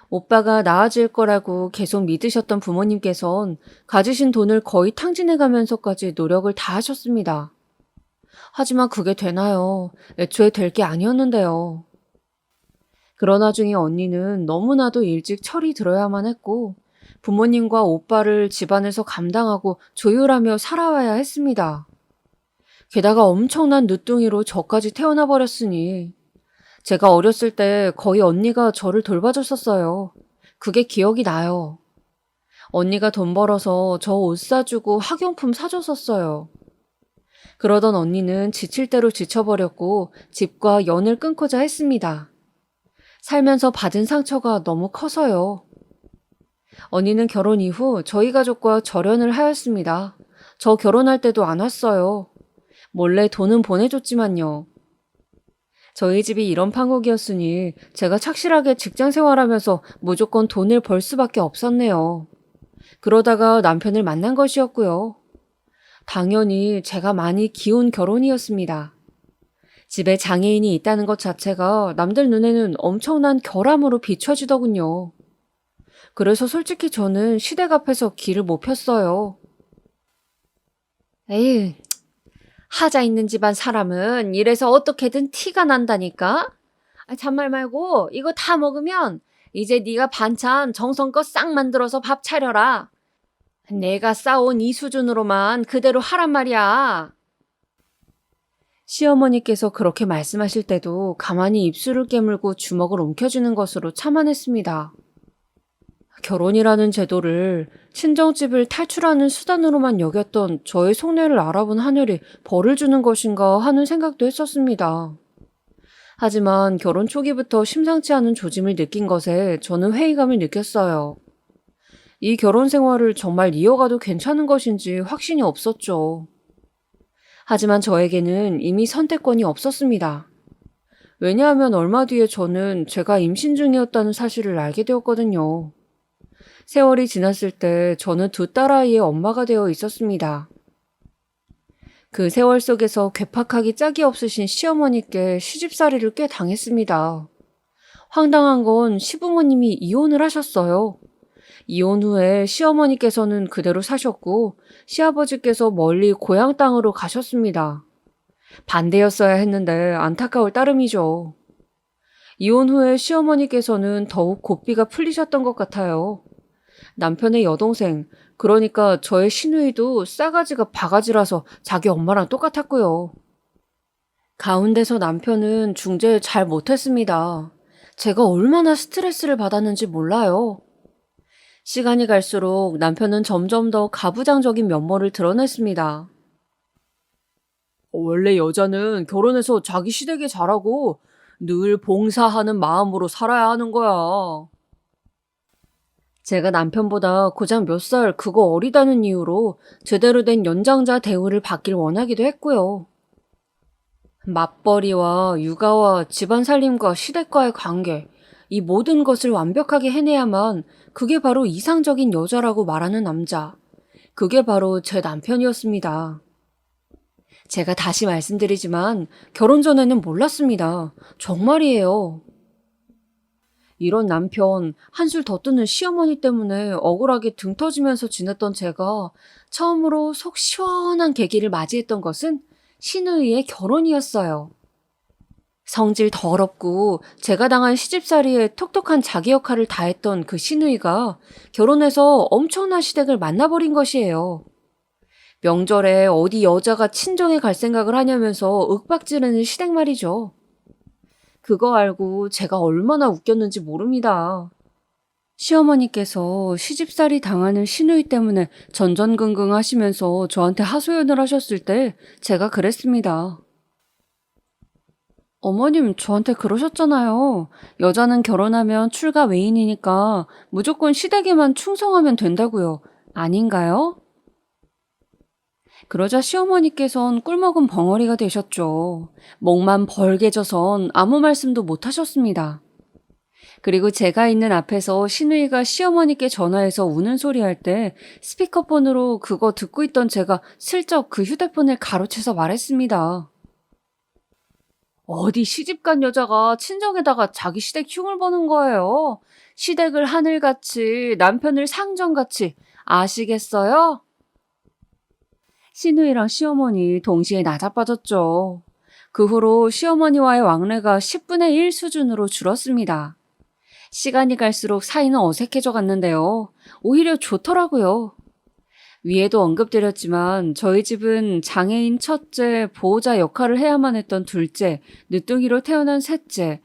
오빠가 나아질 거라고 계속 믿으셨던 부모님께선 가지신 돈을 거의 탕진해가면서까지 노력을 다 하셨습니다. 하지만 그게 되나요? 애초에 될 게 아니었는데요. 그러나 중에 언니는 너무나도 일찍 철이 들어야만 했고 부모님과 오빠를 집안에서 감당하고 조율하며 살아와야 했습니다. 게다가 엄청난 늦둥이로 저까지 태어나 버렸으니 제가 어렸을 때 거의 언니가 저를 돌봐줬었어요. 그게 기억이 나요. 언니가 돈 벌어서 저 옷 사주고 학용품 사줬었어요. 그러던 언니는 지칠 대로 지쳐버렸고 집과 연을 끊고자 했습니다. 살면서 받은 상처가 너무 커서요. 언니는 결혼 이후 저희 가족과 절연을 하였습니다. 저 결혼할 때도 안 왔어요. 몰래 돈은 보내줬지만요. 저희 집이 이런 판국이었으니 제가 착실하게 직장 생활하면서 무조건 돈을 벌 수밖에 없었네요. 그러다가 남편을 만난 것이었고요. 당연히 제가 많이 기운 결혼이었습니다. 집에 장애인이 있다는 것 자체가 남들 눈에는 엄청난 결함으로 비춰지더군요. 그래서 솔직히 저는 시댁 앞에서 길을 못 폈어요. 에휴, 하자 있는 집안 사람은 이래서 어떻게든 티가 난다니까? 잔말 말고 이거 다 먹으면 이제 네가 반찬 정성껏 싹 만들어서 밥 차려라. 내가 싸온 이 수준으로만 그대로 하란 말이야. 시어머니께서 그렇게 말씀하실 때도 가만히 입술을 깨물고 주먹을 움켜쥐는 것으로 참아냈습니다. 결혼이라는 제도를 친정집을 탈출하는 수단으로만 여겼던 저의 속내를 알아본 하늘이 벌을 주는 것인가 하는 생각도 했었습니다. 하지만 결혼 초기부터 심상치 않은 조짐을 느낀 것에 저는 회의감을 느꼈어요. 이 결혼 생활을 정말 이어가도 괜찮은 것인지 확신이 없었죠. 하지만 저에게는 이미 선택권이 없었습니다. 왜냐하면 얼마 뒤에 저는 제가 임신 중이었다는 사실을 알게 되었거든요. 세월이 지났을 때 저는 두 딸아이의 엄마가 되어 있었습니다. 그 세월 속에서 괴팍하기 짝이 없으신 시어머니께 시집살이를 꽤 당했습니다. 황당한 건 시부모님이 이혼을 하셨어요. 이혼 후에 시어머니께서는 그대로 사셨고 시아버지께서 멀리 고향 땅으로 가셨습니다. 반대였어야 했는데 안타까울 따름이죠. 이혼 후에 시어머니께서는 더욱 고삐가 풀리셨던 것 같아요. 남편의 여동생, 그러니까 저의 시누이도 싸가지가 바가지라서 자기 엄마랑 똑같았고요. 가운데서 남편은 중재 잘 못했습니다. 제가 얼마나 스트레스를 받았는지 몰라요. 시간이 갈수록 남편은 점점 더 가부장적인 면모를 드러냈습니다. 원래 여자는 결혼해서 자기 시댁에 잘하고 늘 봉사하는 마음으로 살아야 하는 거야. 제가 남편보다 고작 몇 살 그거 어리다는 이유로 제대로 된 연장자 대우를 받길 원하기도 했고요. 맞벌이와 육아와 집안 살림과 시댁과의 관계, 이 모든 것을 완벽하게 해내야만 그게 바로 이상적인 여자라고 말하는 남자. 그게 바로 제 남편이었습니다. 제가 다시 말씀드리지만 결혼 전에는 몰랐습니다. 정말이에요. 이런 남편, 한술 더 뜨는 시어머니 때문에 억울하게 등 터지면서 지냈던 제가 처음으로 속 시원한 계기를 맞이했던 것은 시누이의 결혼이었어요. 성질 더럽고 제가 당한 시집살이에 톡톡한 자기 역할을 다했던 그 시누이가 결혼해서 엄청난 시댁을 만나버린 것이에요. 명절에 어디 여자가 친정에 갈 생각을 하냐면서 윽박지르는 시댁 말이죠. 그거 알고 제가 얼마나 웃겼는지 모릅니다. 시어머니께서 시집살이 당하는 시누이 때문에 전전긍긍 하시면서 저한테 하소연을 하셨을 때 제가 그랬습니다. 어머님 저한테 그러셨잖아요. 여자는 결혼하면 출가 외인이니까 무조건 시댁에만 충성하면 된다고요. 아닌가요? 그러자 시어머니께선 꿀먹은 벙어리가 되셨죠. 목만 벌게 져선 아무 말씀도 못 하셨습니다. 그리고 제가 있는 앞에서 시누이가 시어머니께 전화해서 우는 소리 할 때 스피커폰으로 그거 듣고 있던 제가 슬쩍 그 휴대폰을 가로채서 말했습니다. 어디 시집간 여자가 친정에다가 자기 시댁 흉을 보는 거예요. 시댁을 하늘같이 남편을 상정같이 아시겠어요? 시누이랑 시어머니 동시에 나자빠졌죠. 그 후로 시어머니와의 왕래가 10분의 1 수준으로 줄었습니다. 시간이 갈수록 사이는 어색해져 갔는데요. 오히려 좋더라고요. 위에도 언급드렸지만 저희 집은 장애인 첫째, 보호자 역할을 해야만 했던 둘째, 늦둥이로 태어난 셋째,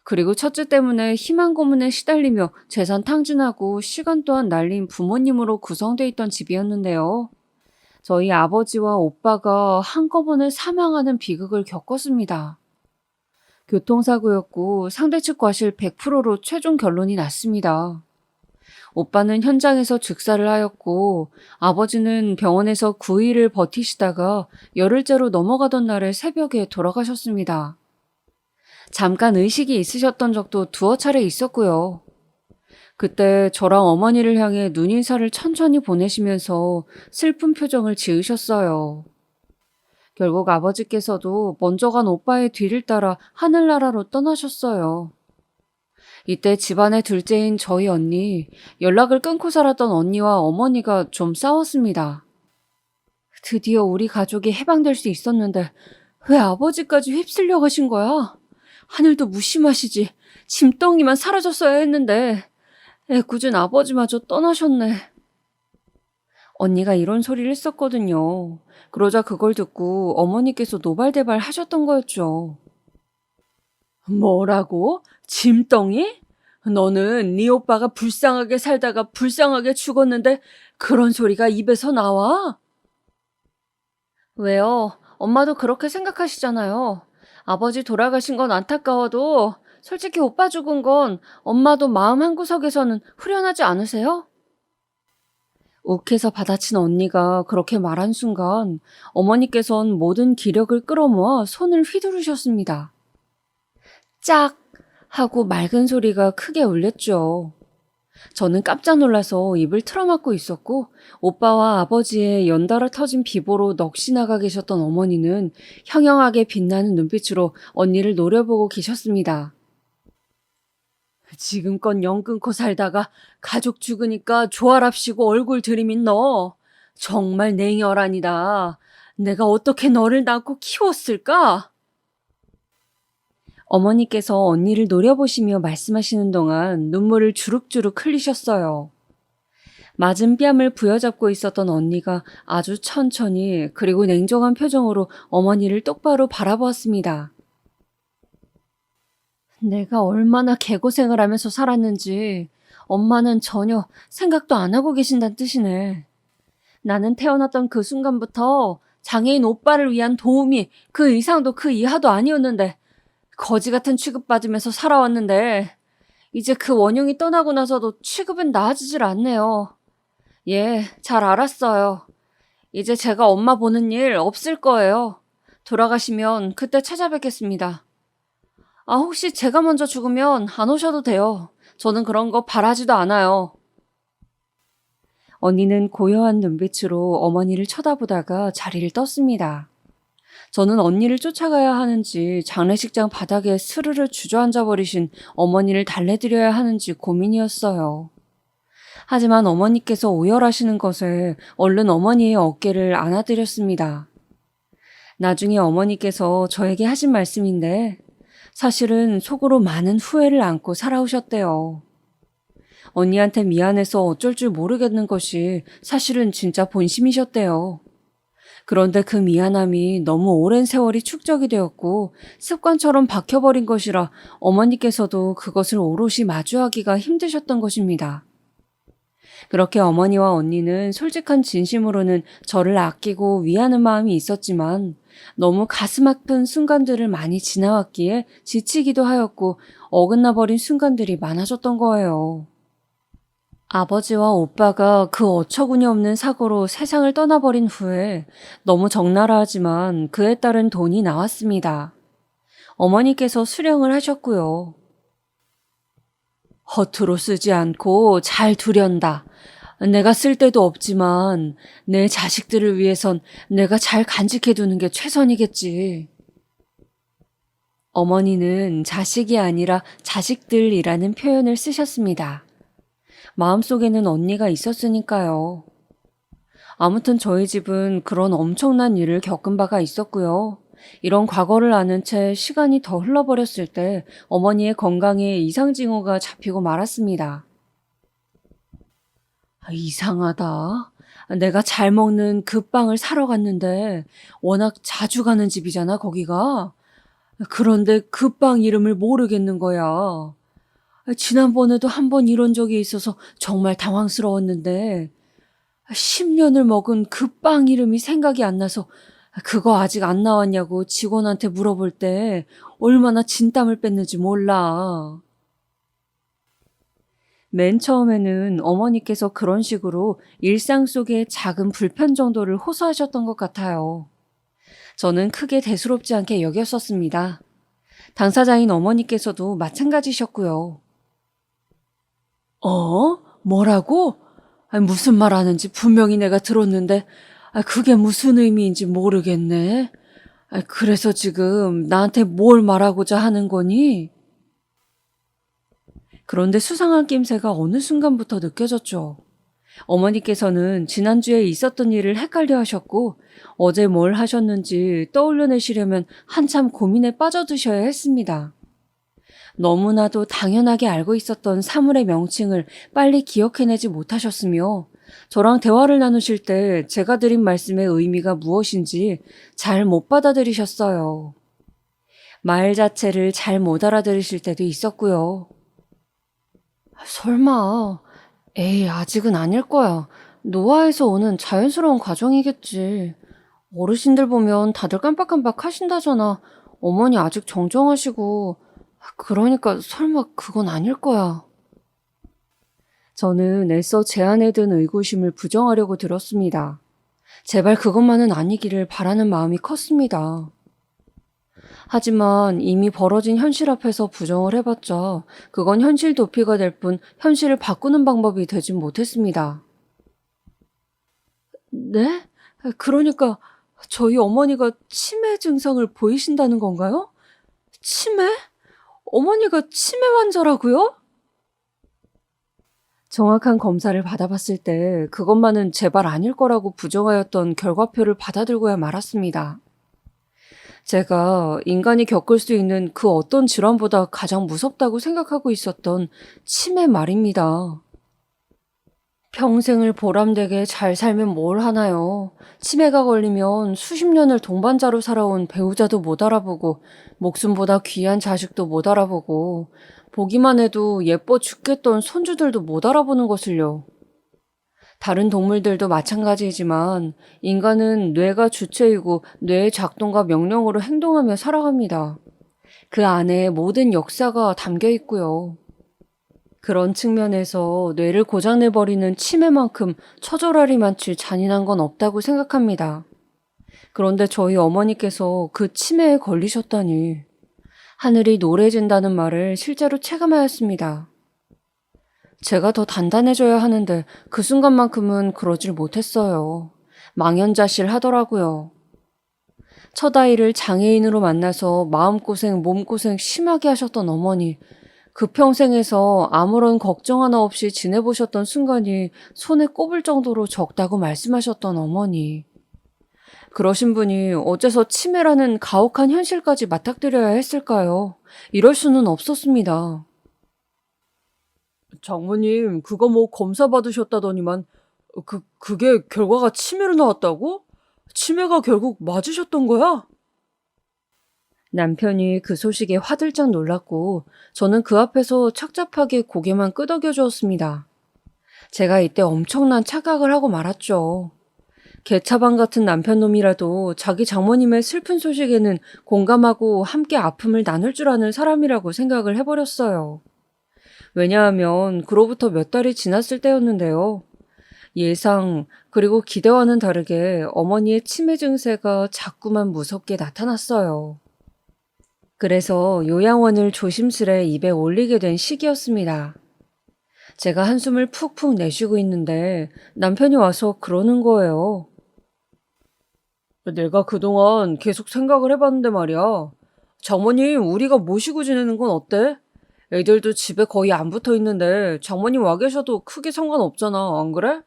그리고 첫째 때문에 희망 고문에 시달리며 재산 탕진하고 시간 또한 날린 부모님으로 구성돼 있던 집이었는데요. 저희 아버지와 오빠가 한꺼번에 사망하는 비극을 겪었습니다. 교통사고였고 상대 측 과실 100%로 최종 결론이 났습니다. 오빠는 현장에서 즉사를 하였고 아버지는 병원에서 9일을 버티시다가 열흘째로 넘어가던 날의 새벽에 돌아가셨습니다. 잠깐 의식이 있으셨던 적도 두어 차례 있었고요. 그때 저랑 어머니를 향해 눈인사를 천천히 보내시면서 슬픈 표정을 지으셨어요. 결국 아버지께서도 먼저 간 오빠의 뒤를 따라 하늘나라로 떠나셨어요. 이때 집안의 둘째인 저희 언니, 연락을 끊고 살았던 언니와 어머니가 좀 싸웠습니다. 드디어 우리 가족이 해방될 수 있었는데 왜 아버지까지 휩쓸려 가신 거야? 하늘도 무심하시지. 짐덩이만 사라졌어야 했는데 애꿎은 아버지마저 떠나셨네. 언니가 이런 소리를 했었거든요. 그러자 그걸 듣고 어머니께서 노발대발 하셨던 거였죠. 뭐라고? 짐덩이? 너는 네 오빠가 불쌍하게 살다가 불쌍하게 죽었는데 그런 소리가 입에서 나와? 왜요? 엄마도 그렇게 생각하시잖아요. 아버지 돌아가신 건 안타까워도 솔직히 오빠 죽은 건 엄마도 마음 한구석에서는 후련하지 않으세요? 욱해서 받아친 언니가 그렇게 말한 순간 어머니께선 모든 기력을 끌어모아 손을 휘두르셨습니다. 짝! 하고 맑은 소리가 크게 울렸죠. 저는 깜짝 놀라서 입을 틀어막고 있었고 오빠와 아버지의 연달아 터진 비보로 넋이 나가 계셨던 어머니는 형형하게 빛나는 눈빛으로 언니를 노려보고 계셨습니다. 지금껏 영 끊고 살다가 가족 죽으니까 조아랍시고 얼굴 들이민 너. 정말 냉혈한이다. 내가 어떻게 너를 낳고 키웠을까? 어머니께서 언니를 노려보시며 말씀하시는 동안 눈물을 주룩주룩 흘리셨어요. 맞은 뺨을 부여잡고 있었던 언니가 아주 천천히 그리고 냉정한 표정으로 어머니를 똑바로 바라보았습니다. 내가 얼마나 개고생을 하면서 살았는지 엄마는 전혀 생각도 안 하고 계신다는 뜻이네. 나는 태어났던 그 순간부터 장애인 오빠를 위한 도움이 그 이상도 그 이하도 아니었는데 거지 같은 취급받으면서 살아왔는데 이제 그 원흉이 떠나고 나서도 취급은 나아지질 않네요. 예, 잘 알았어요. 이제 제가 엄마 보는 일 없을 거예요. 돌아가시면 그때 찾아뵙겠습니다. 아, 혹시 제가 먼저 죽으면 안 오셔도 돼요. 저는 그런 거 바라지도 않아요. 언니는 고요한 눈빛으로 어머니를 쳐다보다가 자리를 떴습니다. 저는 언니를 쫓아가야 하는지 장례식장 바닥에 스르르 주저앉아 버리신 어머니를 달래드려야 하는지 고민이었어요. 하지만 어머니께서 오열하시는 것에 얼른 어머니의 어깨를 안아드렸습니다. 나중에 어머니께서 저에게 하신 말씀인데 사실은 속으로 많은 후회를 안고 살아오셨대요. 언니한테 미안해서 어쩔 줄 모르겠는 것이 사실은 진짜 본심이셨대요. 그런데 그 미안함이 너무 오랜 세월이 축적이 되었고 습관처럼 박혀버린 것이라 어머니께서도 그것을 오롯이 마주하기가 힘드셨던 것입니다. 그렇게 어머니와 언니는 솔직한 진심으로는 저를 아끼고 위하는 마음이 있었지만 너무 가슴 아픈 순간들을 많이 지나왔기에 지치기도 하였고 어긋나 버린 순간들이 많아졌던 거예요. 아버지와 오빠가 그 어처구니 없는 사고로 세상을 떠나버린 후에 너무 적나라하지만 그에 따른 돈이 나왔습니다. 어머니께서 수령을 하셨고요. 허투루 쓰지 않고 잘 두련다. 내가 쓸 데도 없지만 내 자식들을 위해선 내가 잘 간직해두는 게 최선이겠지. 어머니는 자식이 아니라 자식들이라는 표현을 쓰셨습니다. 마음속에는 언니가 있었으니까요. 아무튼 저희 집은 그런 엄청난 일을 겪은 바가 있었고요. 이런 과거를 아는 채 시간이 더 흘러버렸을 때 어머니의 건강에 이상 징후가 잡히고 말았습니다. 이상하다. 내가 잘 먹는 그 빵을 사러 갔는데 워낙 자주 가는 집이잖아, 거기가. 그런데 그 빵 이름을 모르겠는 거야. 지난번에도 한 번 이런 적이 있어서 정말 당황스러웠는데 10년을 먹은 그 빵 이름이 생각이 안 나서 그거 아직 안 나왔냐고 직원한테 물어볼 때 얼마나 진땀을 뺐는지 몰라. 맨 처음에는 어머니께서 그런 식으로 일상 속의 작은 불편 정도를 호소하셨던 것 같아요. 저는 크게 대수롭지 않게 여겼었습니다. 당사자인 어머니께서도 마찬가지셨고요. 뭐라고? 무슨 말 하는지 분명히 내가 들었는데 그게 무슨 의미인지 모르겠네. 그래서 지금 나한테 뭘 말하고자 하는 거니? 그런데 수상한 낌새가 어느 순간부터 느껴졌죠. 어머니께서는 지난주에 있었던 일을 헷갈려 하셨고 어제 뭘 하셨는지 떠올려내시려면 한참 고민에 빠져드셔야 했습니다. 너무나도 당연하게 알고 있었던 사물의 명칭을 빨리 기억해내지 못하셨으며 저랑 대화를 나누실 때 제가 드린 말씀의 의미가 무엇인지 잘 못 받아들이셨어요. 말 자체를 잘 못 알아들으실 때도 있었고요. 설마, 에이, 아직은 아닐 거야. 노화에서 오는 자연스러운 과정이겠지. 어르신들 보면 다들 깜빡깜빡 하신다잖아. 어머니 아직 정정하시고. 그러니까 설마 그건 아닐 거야. 저는 애써 제 안에 든 의구심을 부정하려고 들었습니다. 제발 그것만은 아니기를 바라는 마음이 컸습니다. 하지만 이미 벌어진 현실 앞에서 부정을 해봤자 그건 현실 도피가 될 뿐 현실을 바꾸는 방법이 되진 못했습니다. 네? 그러니까 저희 어머니가 치매 증상을 보이신다는 건가요? 치매? 어머니가 치매 환자라고요? 정확한 검사를 받아봤을 때 그것만은 제발 아닐 거라고 부정하였던 결과표를 받아들고야 말았습니다. 제가 인간이 겪을 수 있는 그 어떤 질환보다 가장 무섭다고 생각하고 있었던 치매 말입니다. 평생을 보람되게 잘 살면 뭘 하나요? 치매가 걸리면 수십 년을 동반자로 살아온 배우자도 못 알아보고 목숨보다 귀한 자식도 못 알아보고 보기만 해도 예뻐 죽겠던 손주들도 못 알아보는 것을요. 다른 동물들도 마찬가지이지만 인간은 뇌가 주체이고 뇌의 작동과 명령으로 행동하며 살아갑니다. 그 안에 모든 역사가 담겨 있고요. 그런 측면에서 뇌를 고장내버리는 치매만큼 처절하리 많지 잔인한 건 없다고 생각합니다. 그런데 저희 어머니께서 그 치매에 걸리셨다니. 하늘이 노래진다는 말을 실제로 체감하였습니다. 제가 더 단단해져야 하는데 그 순간만큼은 그러질 못했어요. 망연자실 하더라고요. 첫 아이를 장애인으로 만나서 마음고생, 몸고생 심하게 하셨던 어머니. 그 평생에서 아무런 걱정 하나 없이 지내보셨던 순간이 손에 꼽을 정도로 적다고 말씀하셨던 어머니. 그러신 분이 어째서 치매라는 가혹한 현실까지 맞닥뜨려야 했을까요? 이럴 수는 없었습니다. 장모님, 그거 뭐 검사 받으셨다더니만, 그게 결과가 치매로 나왔다고? 치매가 결국 맞으셨던 거야? 남편이 그 소식에 화들짝 놀랐고 저는 그 앞에서 착잡하게 고개만 끄덕여 주었습니다. 제가 이때 엄청난 착각을 하고 말았죠. 개차반 같은 남편놈이라도 자기 장모님의 슬픈 소식에는 공감하고 함께 아픔을 나눌 줄 아는 사람이라고 생각을 해버렸어요. 왜냐하면 그로부터 몇 달이 지났을 때였는데요. 예상 그리고 기대와는 다르게 어머니의 치매 증세가 자꾸만 무섭게 나타났어요. 그래서 요양원을 조심스레 입에 올리게 된 시기였습니다. 제가 한숨을 푹푹 내쉬고 있는데 남편이 와서 그러는 거예요. 내가 그동안 계속 생각을 해봤는데 말이야. 장모님, 우리가 모시고 지내는 건 어때? 애들도 집에 거의 안 붙어 있는데 장모님 와 계셔도 크게 상관없잖아, 안 그래?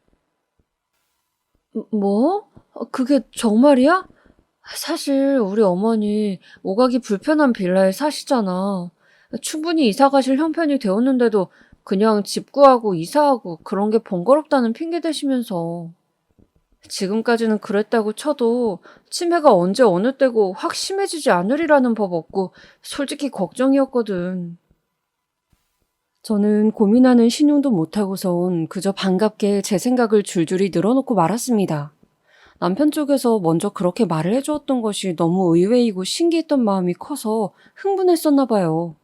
뭐? 그게 정말이야? 사실 우리 어머니 오가기 불편한 빌라에 사시잖아. 충분히 이사 가실 형편이 되었는데도 그냥 집 구하고 이사하고 그런 게 번거롭다는 핑계 대시면서. 지금까지는 그랬다고 쳐도 치매가 언제 어느 때고 확 심해지지 않으리라는 법 없고 솔직히 걱정이었거든. 저는 고민하는 신용도 못하고선 그저 반갑게 제 생각을 줄줄이 늘어놓고 말았습니다. 남편 쪽에서 먼저 그렇게 말을 해주었던 것이 너무 의외이고 신기했던 마음이 커서 흥분했었나 봐요.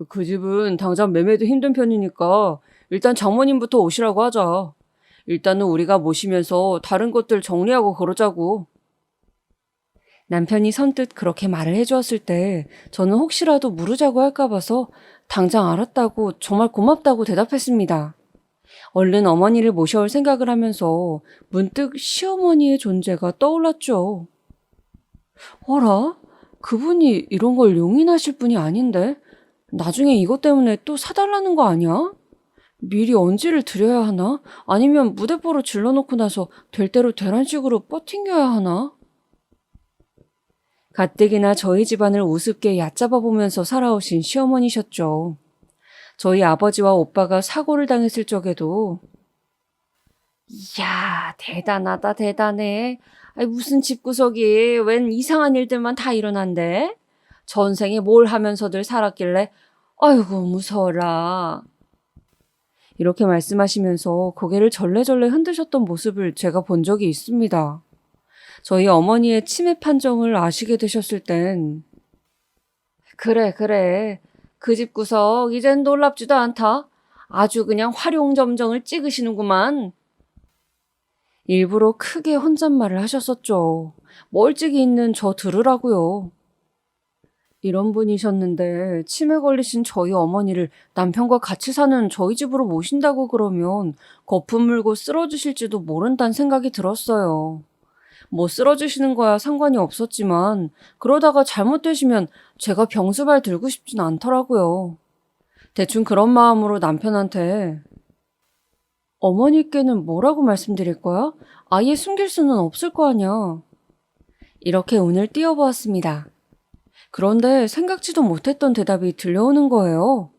그 집은 당장 매매도 힘든 편이니까 일단 장모님부터 오시라고 하자. 일단은 우리가 모시면서 다른 것들 정리하고 그러자고. 남편이 선뜻 그렇게 말을 해주었을 때 저는 혹시라도 무르자고 할까 봐서 당장 알았다고 정말 고맙다고 대답했습니다. 얼른 어머니를 모셔올 생각을 하면서 문득 시어머니의 존재가 떠올랐죠. 어라? 그분이 이런 걸 용인하실 분이 아닌데? 나중에 이것 때문에 또 사달라는 거 아니야? 미리 언지를 드려야 하나? 아니면 무대뽀로 질러놓고 나서 될 대로 되란 식으로 뻗팅겨야 하나? 가뜩이나 저희 집안을 우습게 얕잡아 보면서 살아오신 시어머니셨죠. 저희 아버지와 오빠가 사고를 당했을 적에도 이야, 대단하다, 대단해. 아이, 무슨 집구석이 웬 이상한 일들만 다 일어난대? 전생에 뭘 하면서들 살았길래 아이고 무서워라. 이렇게 말씀하시면서 고개를 절레절레 흔드셨던 모습을 제가 본 적이 있습니다. 저희 어머니의 치매 판정을 아시게 되셨을 땐 그래, 그래. 그 집구석 이젠 놀랍지도 않다. 아주 그냥 활용점정을 찍으시는구만. 일부러 크게 혼잣말을 하셨었죠. 멀찍이 있는 저 들으라고요. 이런 분이셨는데 치매 걸리신 저희 어머니를 남편과 같이 사는 저희 집으로 모신다고 그러면 거품 물고 쓰러지실지도 모른다는 생각이 들었어요. 뭐 쓰러지시는 거야 상관이 없었지만 그러다가 잘못되시면 제가 병수발 들고 싶진 않더라고요. 대충 그런 마음으로 남편한테 어머니께는 뭐라고 말씀드릴 거야? 아예 숨길 수는 없을 거 아니야. 이렇게 운을 띄워보았습니다. 그런데 생각지도 못했던 대답이 들려오는 거예요.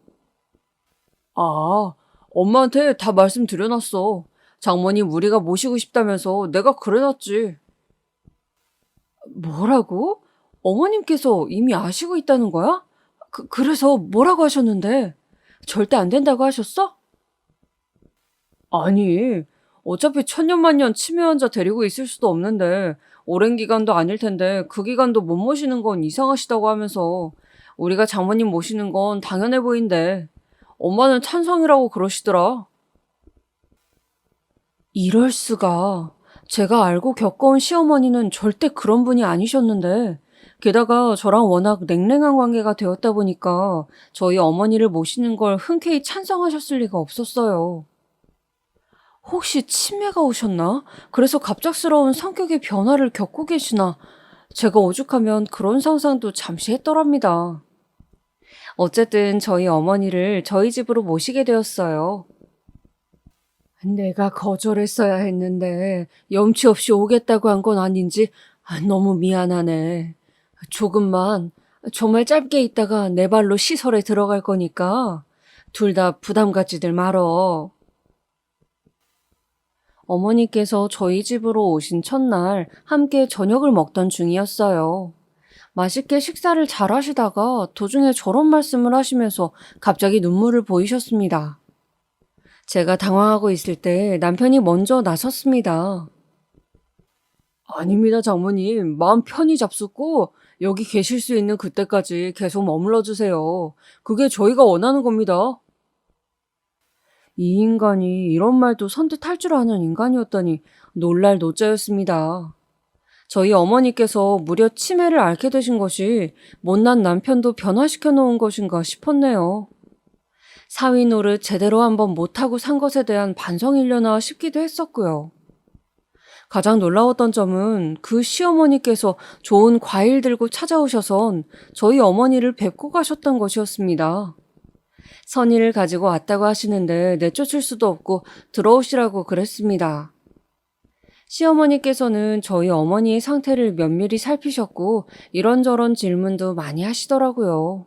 아, 엄마한테 다 말씀드려놨어. 장모님 우리가 모시고 싶다면서 내가 그래놨지. 뭐라고? 어머님께서 이미 아시고 있다는 거야? 그래서 뭐라고 하셨는데? 절대 안 된다고 하셨어? 아니, 어차피 천년만년 치매 환자 데리고 있을 수도 없는데 오랜 기간도 아닐 텐데 그 기간도 못 모시는 건 이상하시다고 하면서 우리가 장모님 모시는 건 당연해 보인대. 엄마는 찬성이라고 그러시더라. 이럴 수가. 제가 알고 겪어온 시어머니는 절대 그런 분이 아니셨는데, 게다가 저랑 워낙 냉랭한 관계가 되었다 보니까 저희 어머니를 모시는 걸 흔쾌히 찬성하셨을 리가 없었어요. 혹시 치매가 오셨나? 그래서 갑작스러운 성격의 변화를 겪고 계시나? 제가 오죽하면 그런 상상도 잠시 했더랍니다. 어쨌든 저희 어머니를 저희 집으로 모시게 되었어요. 내가 거절했어야 했는데 염치 없이 오겠다고 한 건 아닌지 너무 미안하네. 조금만, 정말 짧게 있다가 내 발로 시설에 들어갈 거니까 둘 다 부담 갖지들 말어. 어머니께서 저희 집으로 오신 첫날 함께 저녁을 먹던 중이었어요. 맛있게 식사를 잘 하시다가 도중에 저런 말씀을 하시면서 갑자기 눈물을 보이셨습니다. 제가 당황하고 있을 때 남편이 먼저 나섰습니다. 아닙니다, 장모님. 마음 편히 잡수고 여기 계실 수 있는 그때까지 계속 머물러 주세요. 그게 저희가 원하는 겁니다. 이 인간이 이런 말도 선뜻 할 줄 아는 인간이었다니 놀랄 노자였습니다. 저희 어머니께서 무려 치매를 앓게 되신 것이 못난 남편도 변화시켜 놓은 것인가 싶었네요. 사위 노릇 제대로 한번 못하고 산 것에 대한 반성이려나 싶기도 했었고요. 가장 놀라웠던 점은 그 시어머니께서 좋은 과일 들고 찾아오셔선 저희 어머니를 뵙고 가셨던 것이었습니다. 선의를 가지고 왔다고 하시는데 내쫓을 수도 없고 들어오시라고 그랬습니다. 시어머니께서는 저희 어머니의 상태를 면밀히 살피셨고 이런저런 질문도 많이 하시더라고요.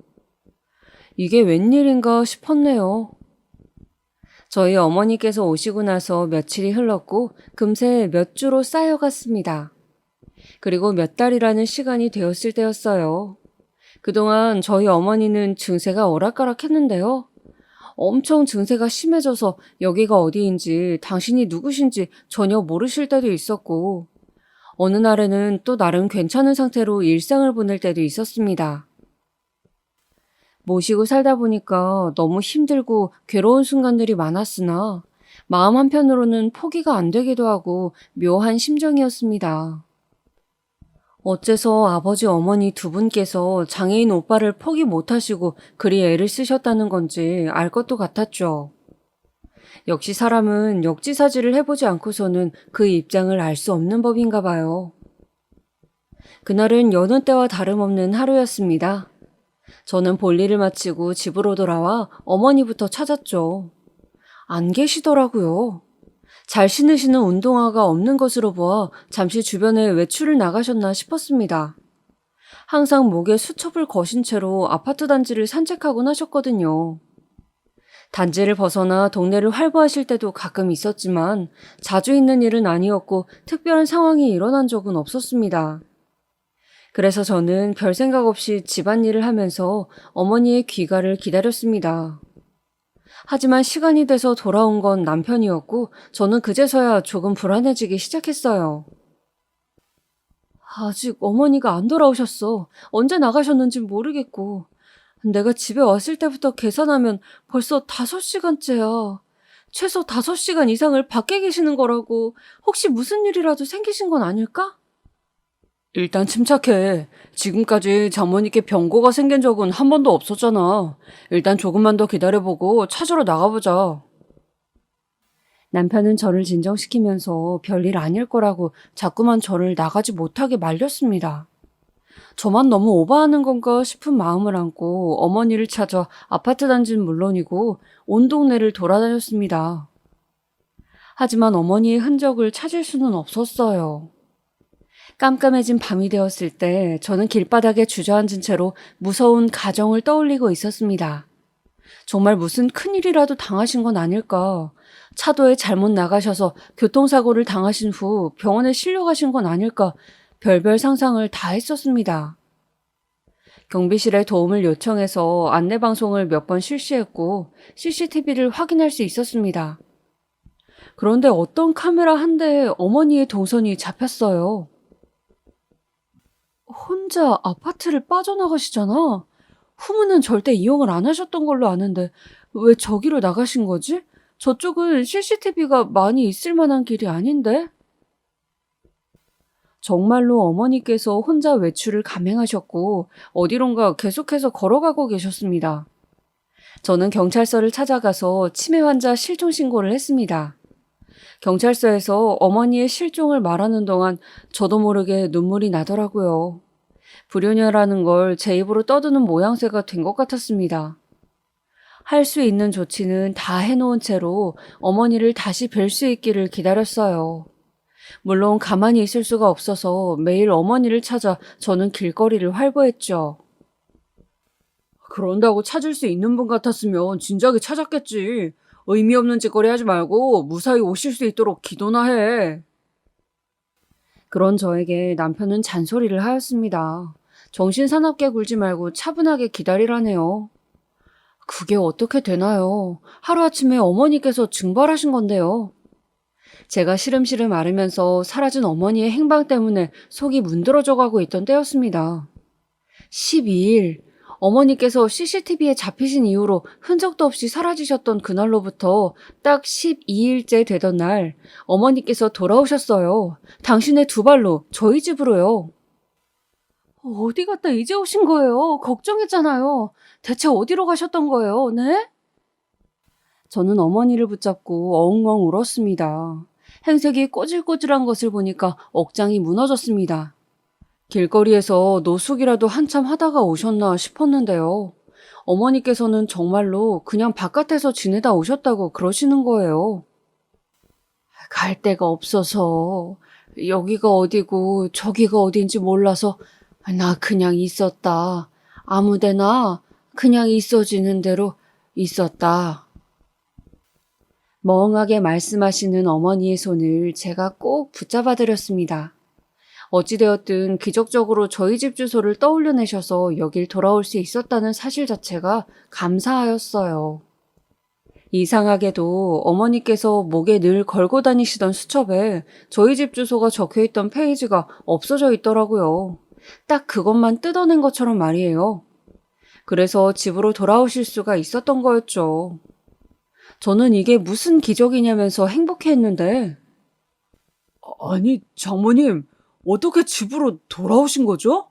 이게 웬일인가 싶었네요. 저희 어머니께서 오시고 나서 며칠이 흘렀고 금세 몇 주로 쌓여갔습니다. 그리고 몇 달이라는 시간이 되었을 때였어요. 그동안 저희 어머니는 증세가 오락가락했는데요. 엄청 증세가 심해져서 여기가 어디인지 당신이 누구신지 전혀 모르실 때도 있었고 어느 날에는 또 나름 괜찮은 상태로 일상을 보낼 때도 있었습니다. 모시고 살다 보니까 너무 힘들고 괴로운 순간들이 많았으나 마음 한편으로는 포기가 안 되기도 하고 묘한 심정이었습니다. 어째서 아버지 어머니 두 분께서 장애인 오빠를 포기 못하시고 그리 애를 쓰셨다는 건지 알 것도 같았죠. 역시 사람은 역지사지를 해보지 않고서는 그 입장을 알 수 없는 법인가 봐요. 그날은 여느 때와 다름없는 하루였습니다. 저는 볼일을 마치고 집으로 돌아와 어머니부터 찾았죠. 안 계시더라고요. 잘 신으시는 운동화가 없는 것으로 보아 잠시 주변에 외출을 나가셨나 싶었습니다. 항상 목에 수첩을 거신 채로 아파트 단지를 산책하곤 하셨거든요. 단지를 벗어나 동네를 활보하실 때도 가끔 있었지만 자주 있는 일은 아니었고 특별한 상황이 일어난 적은 없었습니다. 그래서 저는 별 생각 없이 집안일을 하면서 어머니의 귀가를 기다렸습니다. 하지만 시간이 돼서 돌아온 건 남편이었고 저는 그제서야 조금 불안해지기 시작했어요. 아직 어머니가 안 돌아오셨어. 언제 나가셨는지 모르겠고. 내가 집에 왔을 때부터 계산하면 벌써 5시간째야. 최소 5시간 이상을 밖에 계시는 거라고. 혹시 무슨 일이라도 생기신 건 아닐까? 일단 침착해. 지금까지 장모님께 병고가 생긴 적은 한 번도 없었잖아. 일단 조금만 더 기다려보고 찾으러 나가보자. 남편은 저를 진정시키면서 별일 아닐 거라고 자꾸만 저를 나가지 못하게 말렸습니다. 저만 너무 오버하는 건가 싶은 마음을 안고 어머니를 찾아 아파트 단지는 물론이고 온 동네를 돌아다녔습니다. 하지만 어머니의 흔적을 찾을 수는 없었어요. 깜깜해진 밤이 되었을 때 저는 길바닥에 주저앉은 채로 무서운 가정을 떠올리고 있었습니다. 정말 무슨 큰일이라도 당하신 건 아닐까? 차도에 잘못 나가셔서 교통사고를 당하신 후 병원에 실려가신 건 아닐까? 별별 상상을 다 했었습니다. 경비실에 도움을 요청해서 안내방송을 몇 번 실시했고 CCTV를 확인할 수 있었습니다. 그런데 어떤 카메라 한 대에 어머니의 동선이 잡혔어요. 혼자 아파트를 빠져나가시잖아. 후문은 절대 이용을 안 하셨던 걸로 아는데 왜 저기로 나가신 거지? 저쪽은 CCTV가 많이 있을 만한 길이 아닌데? 정말로 어머니께서 혼자 외출을 감행하셨고 어디론가 계속해서 걸어가고 계셨습니다. 저는 경찰서를 찾아가서 치매 환자 실종 신고를 했습니다. 경찰서에서 어머니의 실종을 말하는 동안 저도 모르게 눈물이 나더라고요. 불효녀라는 걸 제 입으로 떠드는 모양새가 된 것 같았습니다. 할 수 있는 조치는 다 해놓은 채로 어머니를 다시 뵐 수 있기를 기다렸어요. 물론 가만히 있을 수가 없어서 매일 어머니를 찾아 저는 길거리를 활보했죠. 그런다고 찾을 수 있는 분 같았으면 진작에 찾았겠지. 의미 없는 짓거리 하지 말고 무사히 오실 수 있도록 기도나 해. 그런 저에게 남편은 잔소리를 하였습니다. 정신사납게 굴지 말고 차분하게 기다리라네요. 그게 어떻게 되나요? 하루아침에 어머니께서 증발하신 건데요. 제가 시름시름 앓으면서 사라진 어머니의 행방 때문에 속이 문드러져 가고 있던 때였습니다. 12일, 어머니께서 CCTV에 잡히신 이후로 흔적도 없이 사라지셨던 그날로부터 딱 12일째 되던 날 어머니께서 돌아오셨어요. 당신의 두 발로 저희 집으로요. 어디 갔다 이제 오신 거예요? 걱정했잖아요. 대체 어디로 가셨던 거예요? 네? 저는 어머니를 붙잡고 엉엉 울었습니다. 행색이 꼬질꼬질한 것을 보니까 억장이 무너졌습니다. 길거리에서 노숙이라도 한참 하다가 오셨나 싶었는데요. 어머니께서는 정말로 그냥 바깥에서 지내다 오셨다고 그러시는 거예요. 갈 데가 없어서 여기가 어디고 저기가 어딘지 몰라서 나 그냥 있었다. 아무데나 그냥 있어지는 대로 있었다. 멍하게 말씀하시는 어머니의 손을 제가 꼭 붙잡아 드렸습니다. 어찌되었든 기적적으로 저희 집 주소를 떠올려내셔서 여길 돌아올 수 있었다는 사실 자체가 감사하였어요. 이상하게도 어머니께서 목에 늘 걸고 다니시던 수첩에 저희 집 주소가 적혀있던 페이지가 없어져 있더라고요. 딱 그것만 뜯어낸 것처럼 말이에요. 그래서 집으로 돌아오실 수가 있었던 거였죠. 저는 이게 무슨 기적이냐면서 행복해했는데 아니, 장모님, 어떻게 집으로 돌아오신 거죠?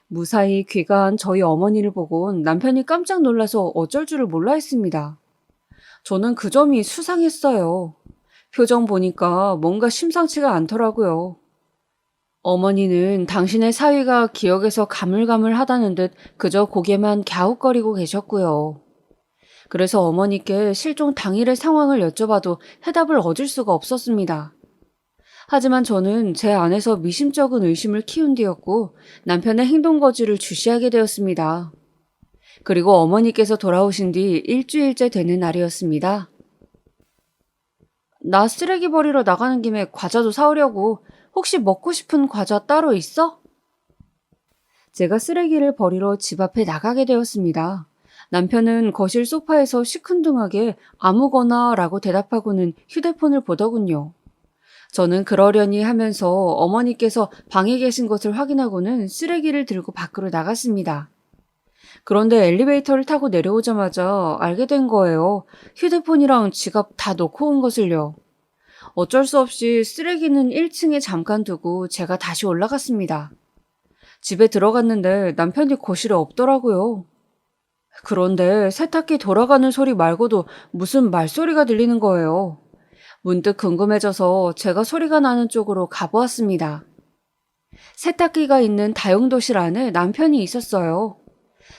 무사히 귀가한 저희 어머니를 보곤 남편이 깜짝 놀라서 어쩔 줄을 몰라 했습니다. 저는 그 점이 수상했어요. 표정 보니까 뭔가 심상치가 않더라고요. 어머니는 당신의 사위가 기억에서 가물가물하다는 듯 그저 고개만 갸웃거리고 계셨고요. 그래서 어머니께 실종 당일의 상황을 여쭤봐도 해답을 얻을 수가 없었습니다. 하지만 저는 제 안에서 미심쩍은 의심을 키운 뒤였고 남편의 행동 거지를 주시하게 되었습니다. 그리고 어머니께서 돌아오신 뒤 일주일째 되는 날이었습니다. 나 쓰레기 버리러 나가는 김에 과자도 사오려고. 혹시 먹고 싶은 과자 따로 있어? 제가 쓰레기를 버리러 집 앞에 나가게 되었습니다. 남편은 거실 소파에서 시큰둥하게 아무거나 라고 대답하고는 휴대폰을 보더군요. 저는 그러려니 하면서 어머니께서 방에 계신 것을 확인하고는 쓰레기를 들고 밖으로 나갔습니다. 그런데 엘리베이터를 타고 내려오자마자 알게 된 거예요. 휴대폰이랑 지갑 다 놓고 온 것을요. 어쩔 수 없이 쓰레기는 1층에 잠깐 두고 제가 다시 올라갔습니다. 집에 들어갔는데 남편이 거실에 없더라고요. 그런데 세탁기 돌아가는 소리 말고도 무슨 말소리가 들리는 거예요. 문득 궁금해져서 제가 소리가 나는 쪽으로 가보았습니다. 세탁기가 있는 다용도실 안에 남편이 있었어요.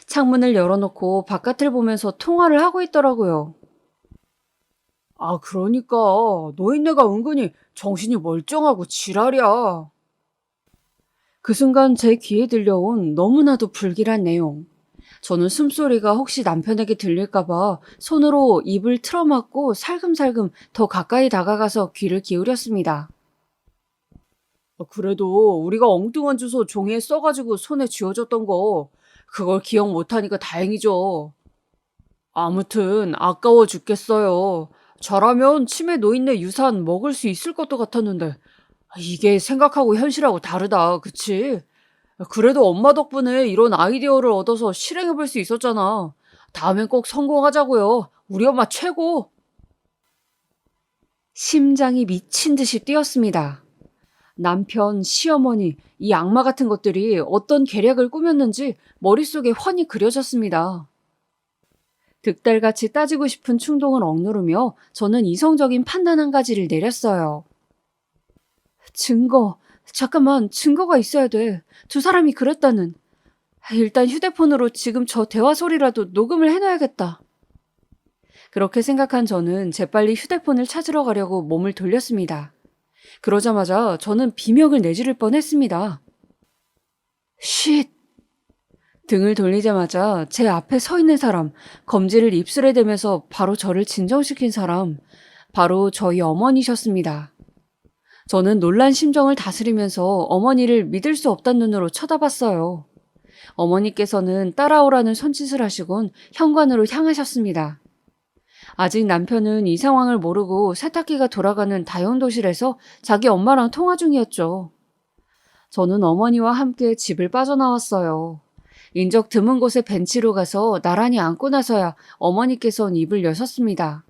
창문을 열어놓고 바깥을 보면서 통화를 하고 있더라고요. 아, 그러니까 노인네가 은근히 정신이 멀쩡하고 지랄이야. 그 순간 제 귀에 들려온 너무나도 불길한 내용. 저는 숨소리가 혹시 남편에게 들릴까봐 손으로 입을 틀어막고 살금살금 더 가까이 다가가서 귀를 기울였습니다. 그래도 우리가 엉뚱한 주소 종이에 써가지고 손에 쥐어줬던 거 그걸 기억 못하니까 다행이죠. 아무튼 아까워 죽겠어요. 저라면 치매 노인네 유산 먹을 수 있을 것도 같았는데 이게 생각하고 현실하고 다르다, 그치? 그래도 엄마 덕분에 이런 아이디어를 얻어서 실행해볼 수 있었잖아. 다음엔 꼭 성공하자고요. 우리 엄마 최고! 심장이 미친 듯이 뛰었습니다. 남편, 시어머니, 이 악마 같은 것들이 어떤 계략을 꾸몄는지 머릿속에 훤히 그려졌습니다. 득달같이 따지고 싶은 충동을 억누르며 저는 이성적인 판단 한 가지를 내렸어요. 잠깐만, 증거가 있어야 돼. 두 사람이 그랬다는. 일단 휴대폰으로 지금 저 대화 소리라도 녹음을 해놔야겠다. 그렇게 생각한 저는 재빨리 휴대폰을 찾으러 가려고 몸을 돌렸습니다. 그러자마자 저는 비명을 내지를 뻔했습니다. 쉿! 등을 돌리자마자 제 앞에 서 있는 사람, 검지를 입술에 대면서 바로 저를 진정시킨 사람, 바로 저희 어머니셨습니다. 저는 놀란 심정을 다스리면서 어머니를 믿을 수 없다는 눈으로 쳐다봤어요. 어머니께서는 따라오라는 손짓을 하시곤 현관으로 향하셨습니다. 아직 남편은 이 상황을 모르고 세탁기가 돌아가는 다용도실에서 자기 엄마랑 통화 중이었죠. 저는 어머니와 함께 집을 빠져나왔어요. 인적 드문 곳의 벤치로 가서 나란히 앉고 나서야 어머니께서는 입을 여셨습니다.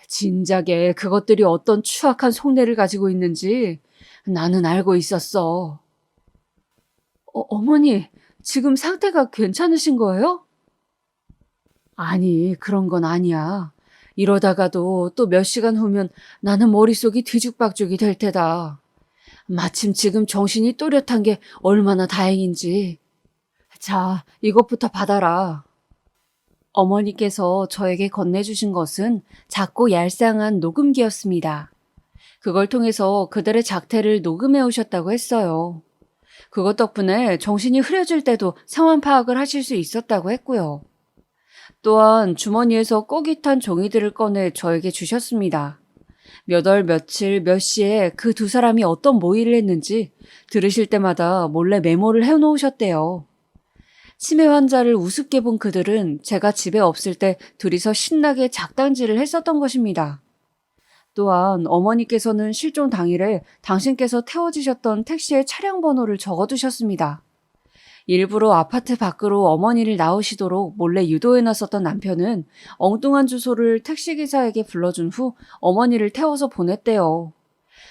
진작에 그것들이 어떤 추악한 속내를 가지고 있는지 나는 알고 있었어. 어머니, 지금 상태가 괜찮으신 거예요? 아니, 그런 건 아니야. 이러다가도 또 몇 시간 후면 나는 머릿속이 뒤죽박죽이 될 테다. 마침 지금 정신이 또렷한 게 얼마나 다행인지. 자, 이것부터 받아라. 어머니께서 저에게 건네주신 것은 작고 얄쌍한 녹음기였습니다. 그걸 통해서 그들의 작태를 녹음해 오셨다고 했어요. 그것 덕분에 정신이 흐려질 때도 상황 파악을 하실 수 있었다고 했고요. 또한 주머니에서 꼬깃 탄 종이들을 꺼내 저에게 주셨습니다. 몇 월 며칠 몇 시에 그 두 사람이 어떤 모의를 했는지 들으실 때마다 몰래 메모를 해놓으셨대요. 치매 환자를 우습게 본 그들은 제가 집에 없을 때 둘이서 신나게 작당질을 했었던 것입니다. 또한 어머니께서는 실종 당일에 당신께서 태워주셨던 택시의 차량 번호를 적어두셨습니다. 일부러 아파트 밖으로 어머니를 나오시도록 몰래 유도해놨었던 남편은 엉뚱한 주소를 택시기사에게 불러준 후 어머니를 태워서 보냈대요.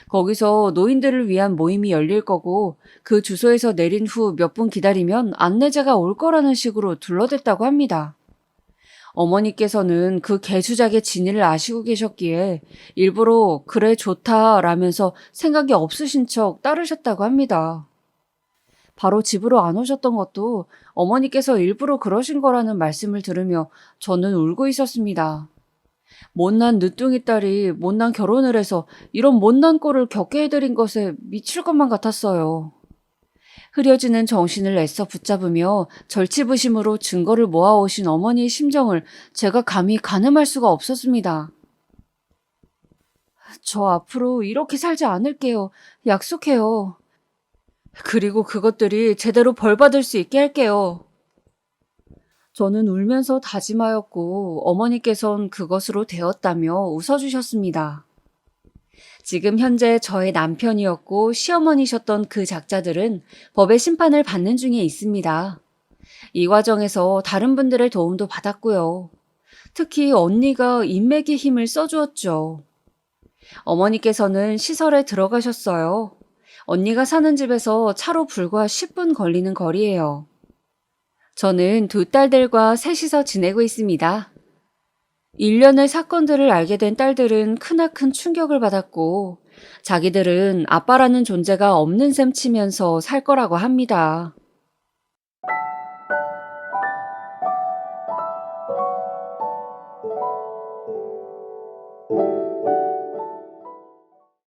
거기서 노인들을 위한 모임이 열릴 거고 그 주소에서 내린 후 몇 분 기다리면 안내자가 올 거라는 식으로 둘러댔다고 합니다. 어머니께서는 그 개수작의 진위를 아시고 계셨기에 일부러 그래 좋다라면서 생각이 없으신 척 따르셨다고 합니다. 바로 집으로 안 오셨던 것도 어머니께서 일부러 그러신 거라는 말씀을 들으며 저는 울고 있었습니다. 못난 늦둥이 딸이 못난 결혼을 해서 이런 못난 꼴을 겪게 해드린 것에 미칠 것만 같았어요. 흐려지는 정신을 애써 붙잡으며 절치부심으로 증거를 모아오신 어머니의 심정을 제가 감히 가늠할 수가 없었습니다. 저 앞으로 이렇게 살지 않을게요. 약속해요. 그리고 그것들이 제대로 벌받을 수 있게 할게요. 저는 울면서 다짐하였고 어머니께선 그것으로 되었다며 웃어주셨습니다. 지금 현재 저의 남편이었고 시어머니셨던 그 작자들은 법의 심판을 받는 중에 있습니다. 이 과정에서 다른 분들의 도움도 받았고요. 특히 언니가 인맥의 힘을 써주었죠. 어머니께서는 시설에 들어가셨어요. 언니가 사는 집에서 차로 불과 10분 걸리는 거리예요. 저는 두 딸들과 셋이서 지내고 있습니다. 일련의 사건들을 알게 된 딸들은 크나큰 충격을 받았고 자기들은 아빠라는 존재가 없는 셈 치면서 살 거라고 합니다.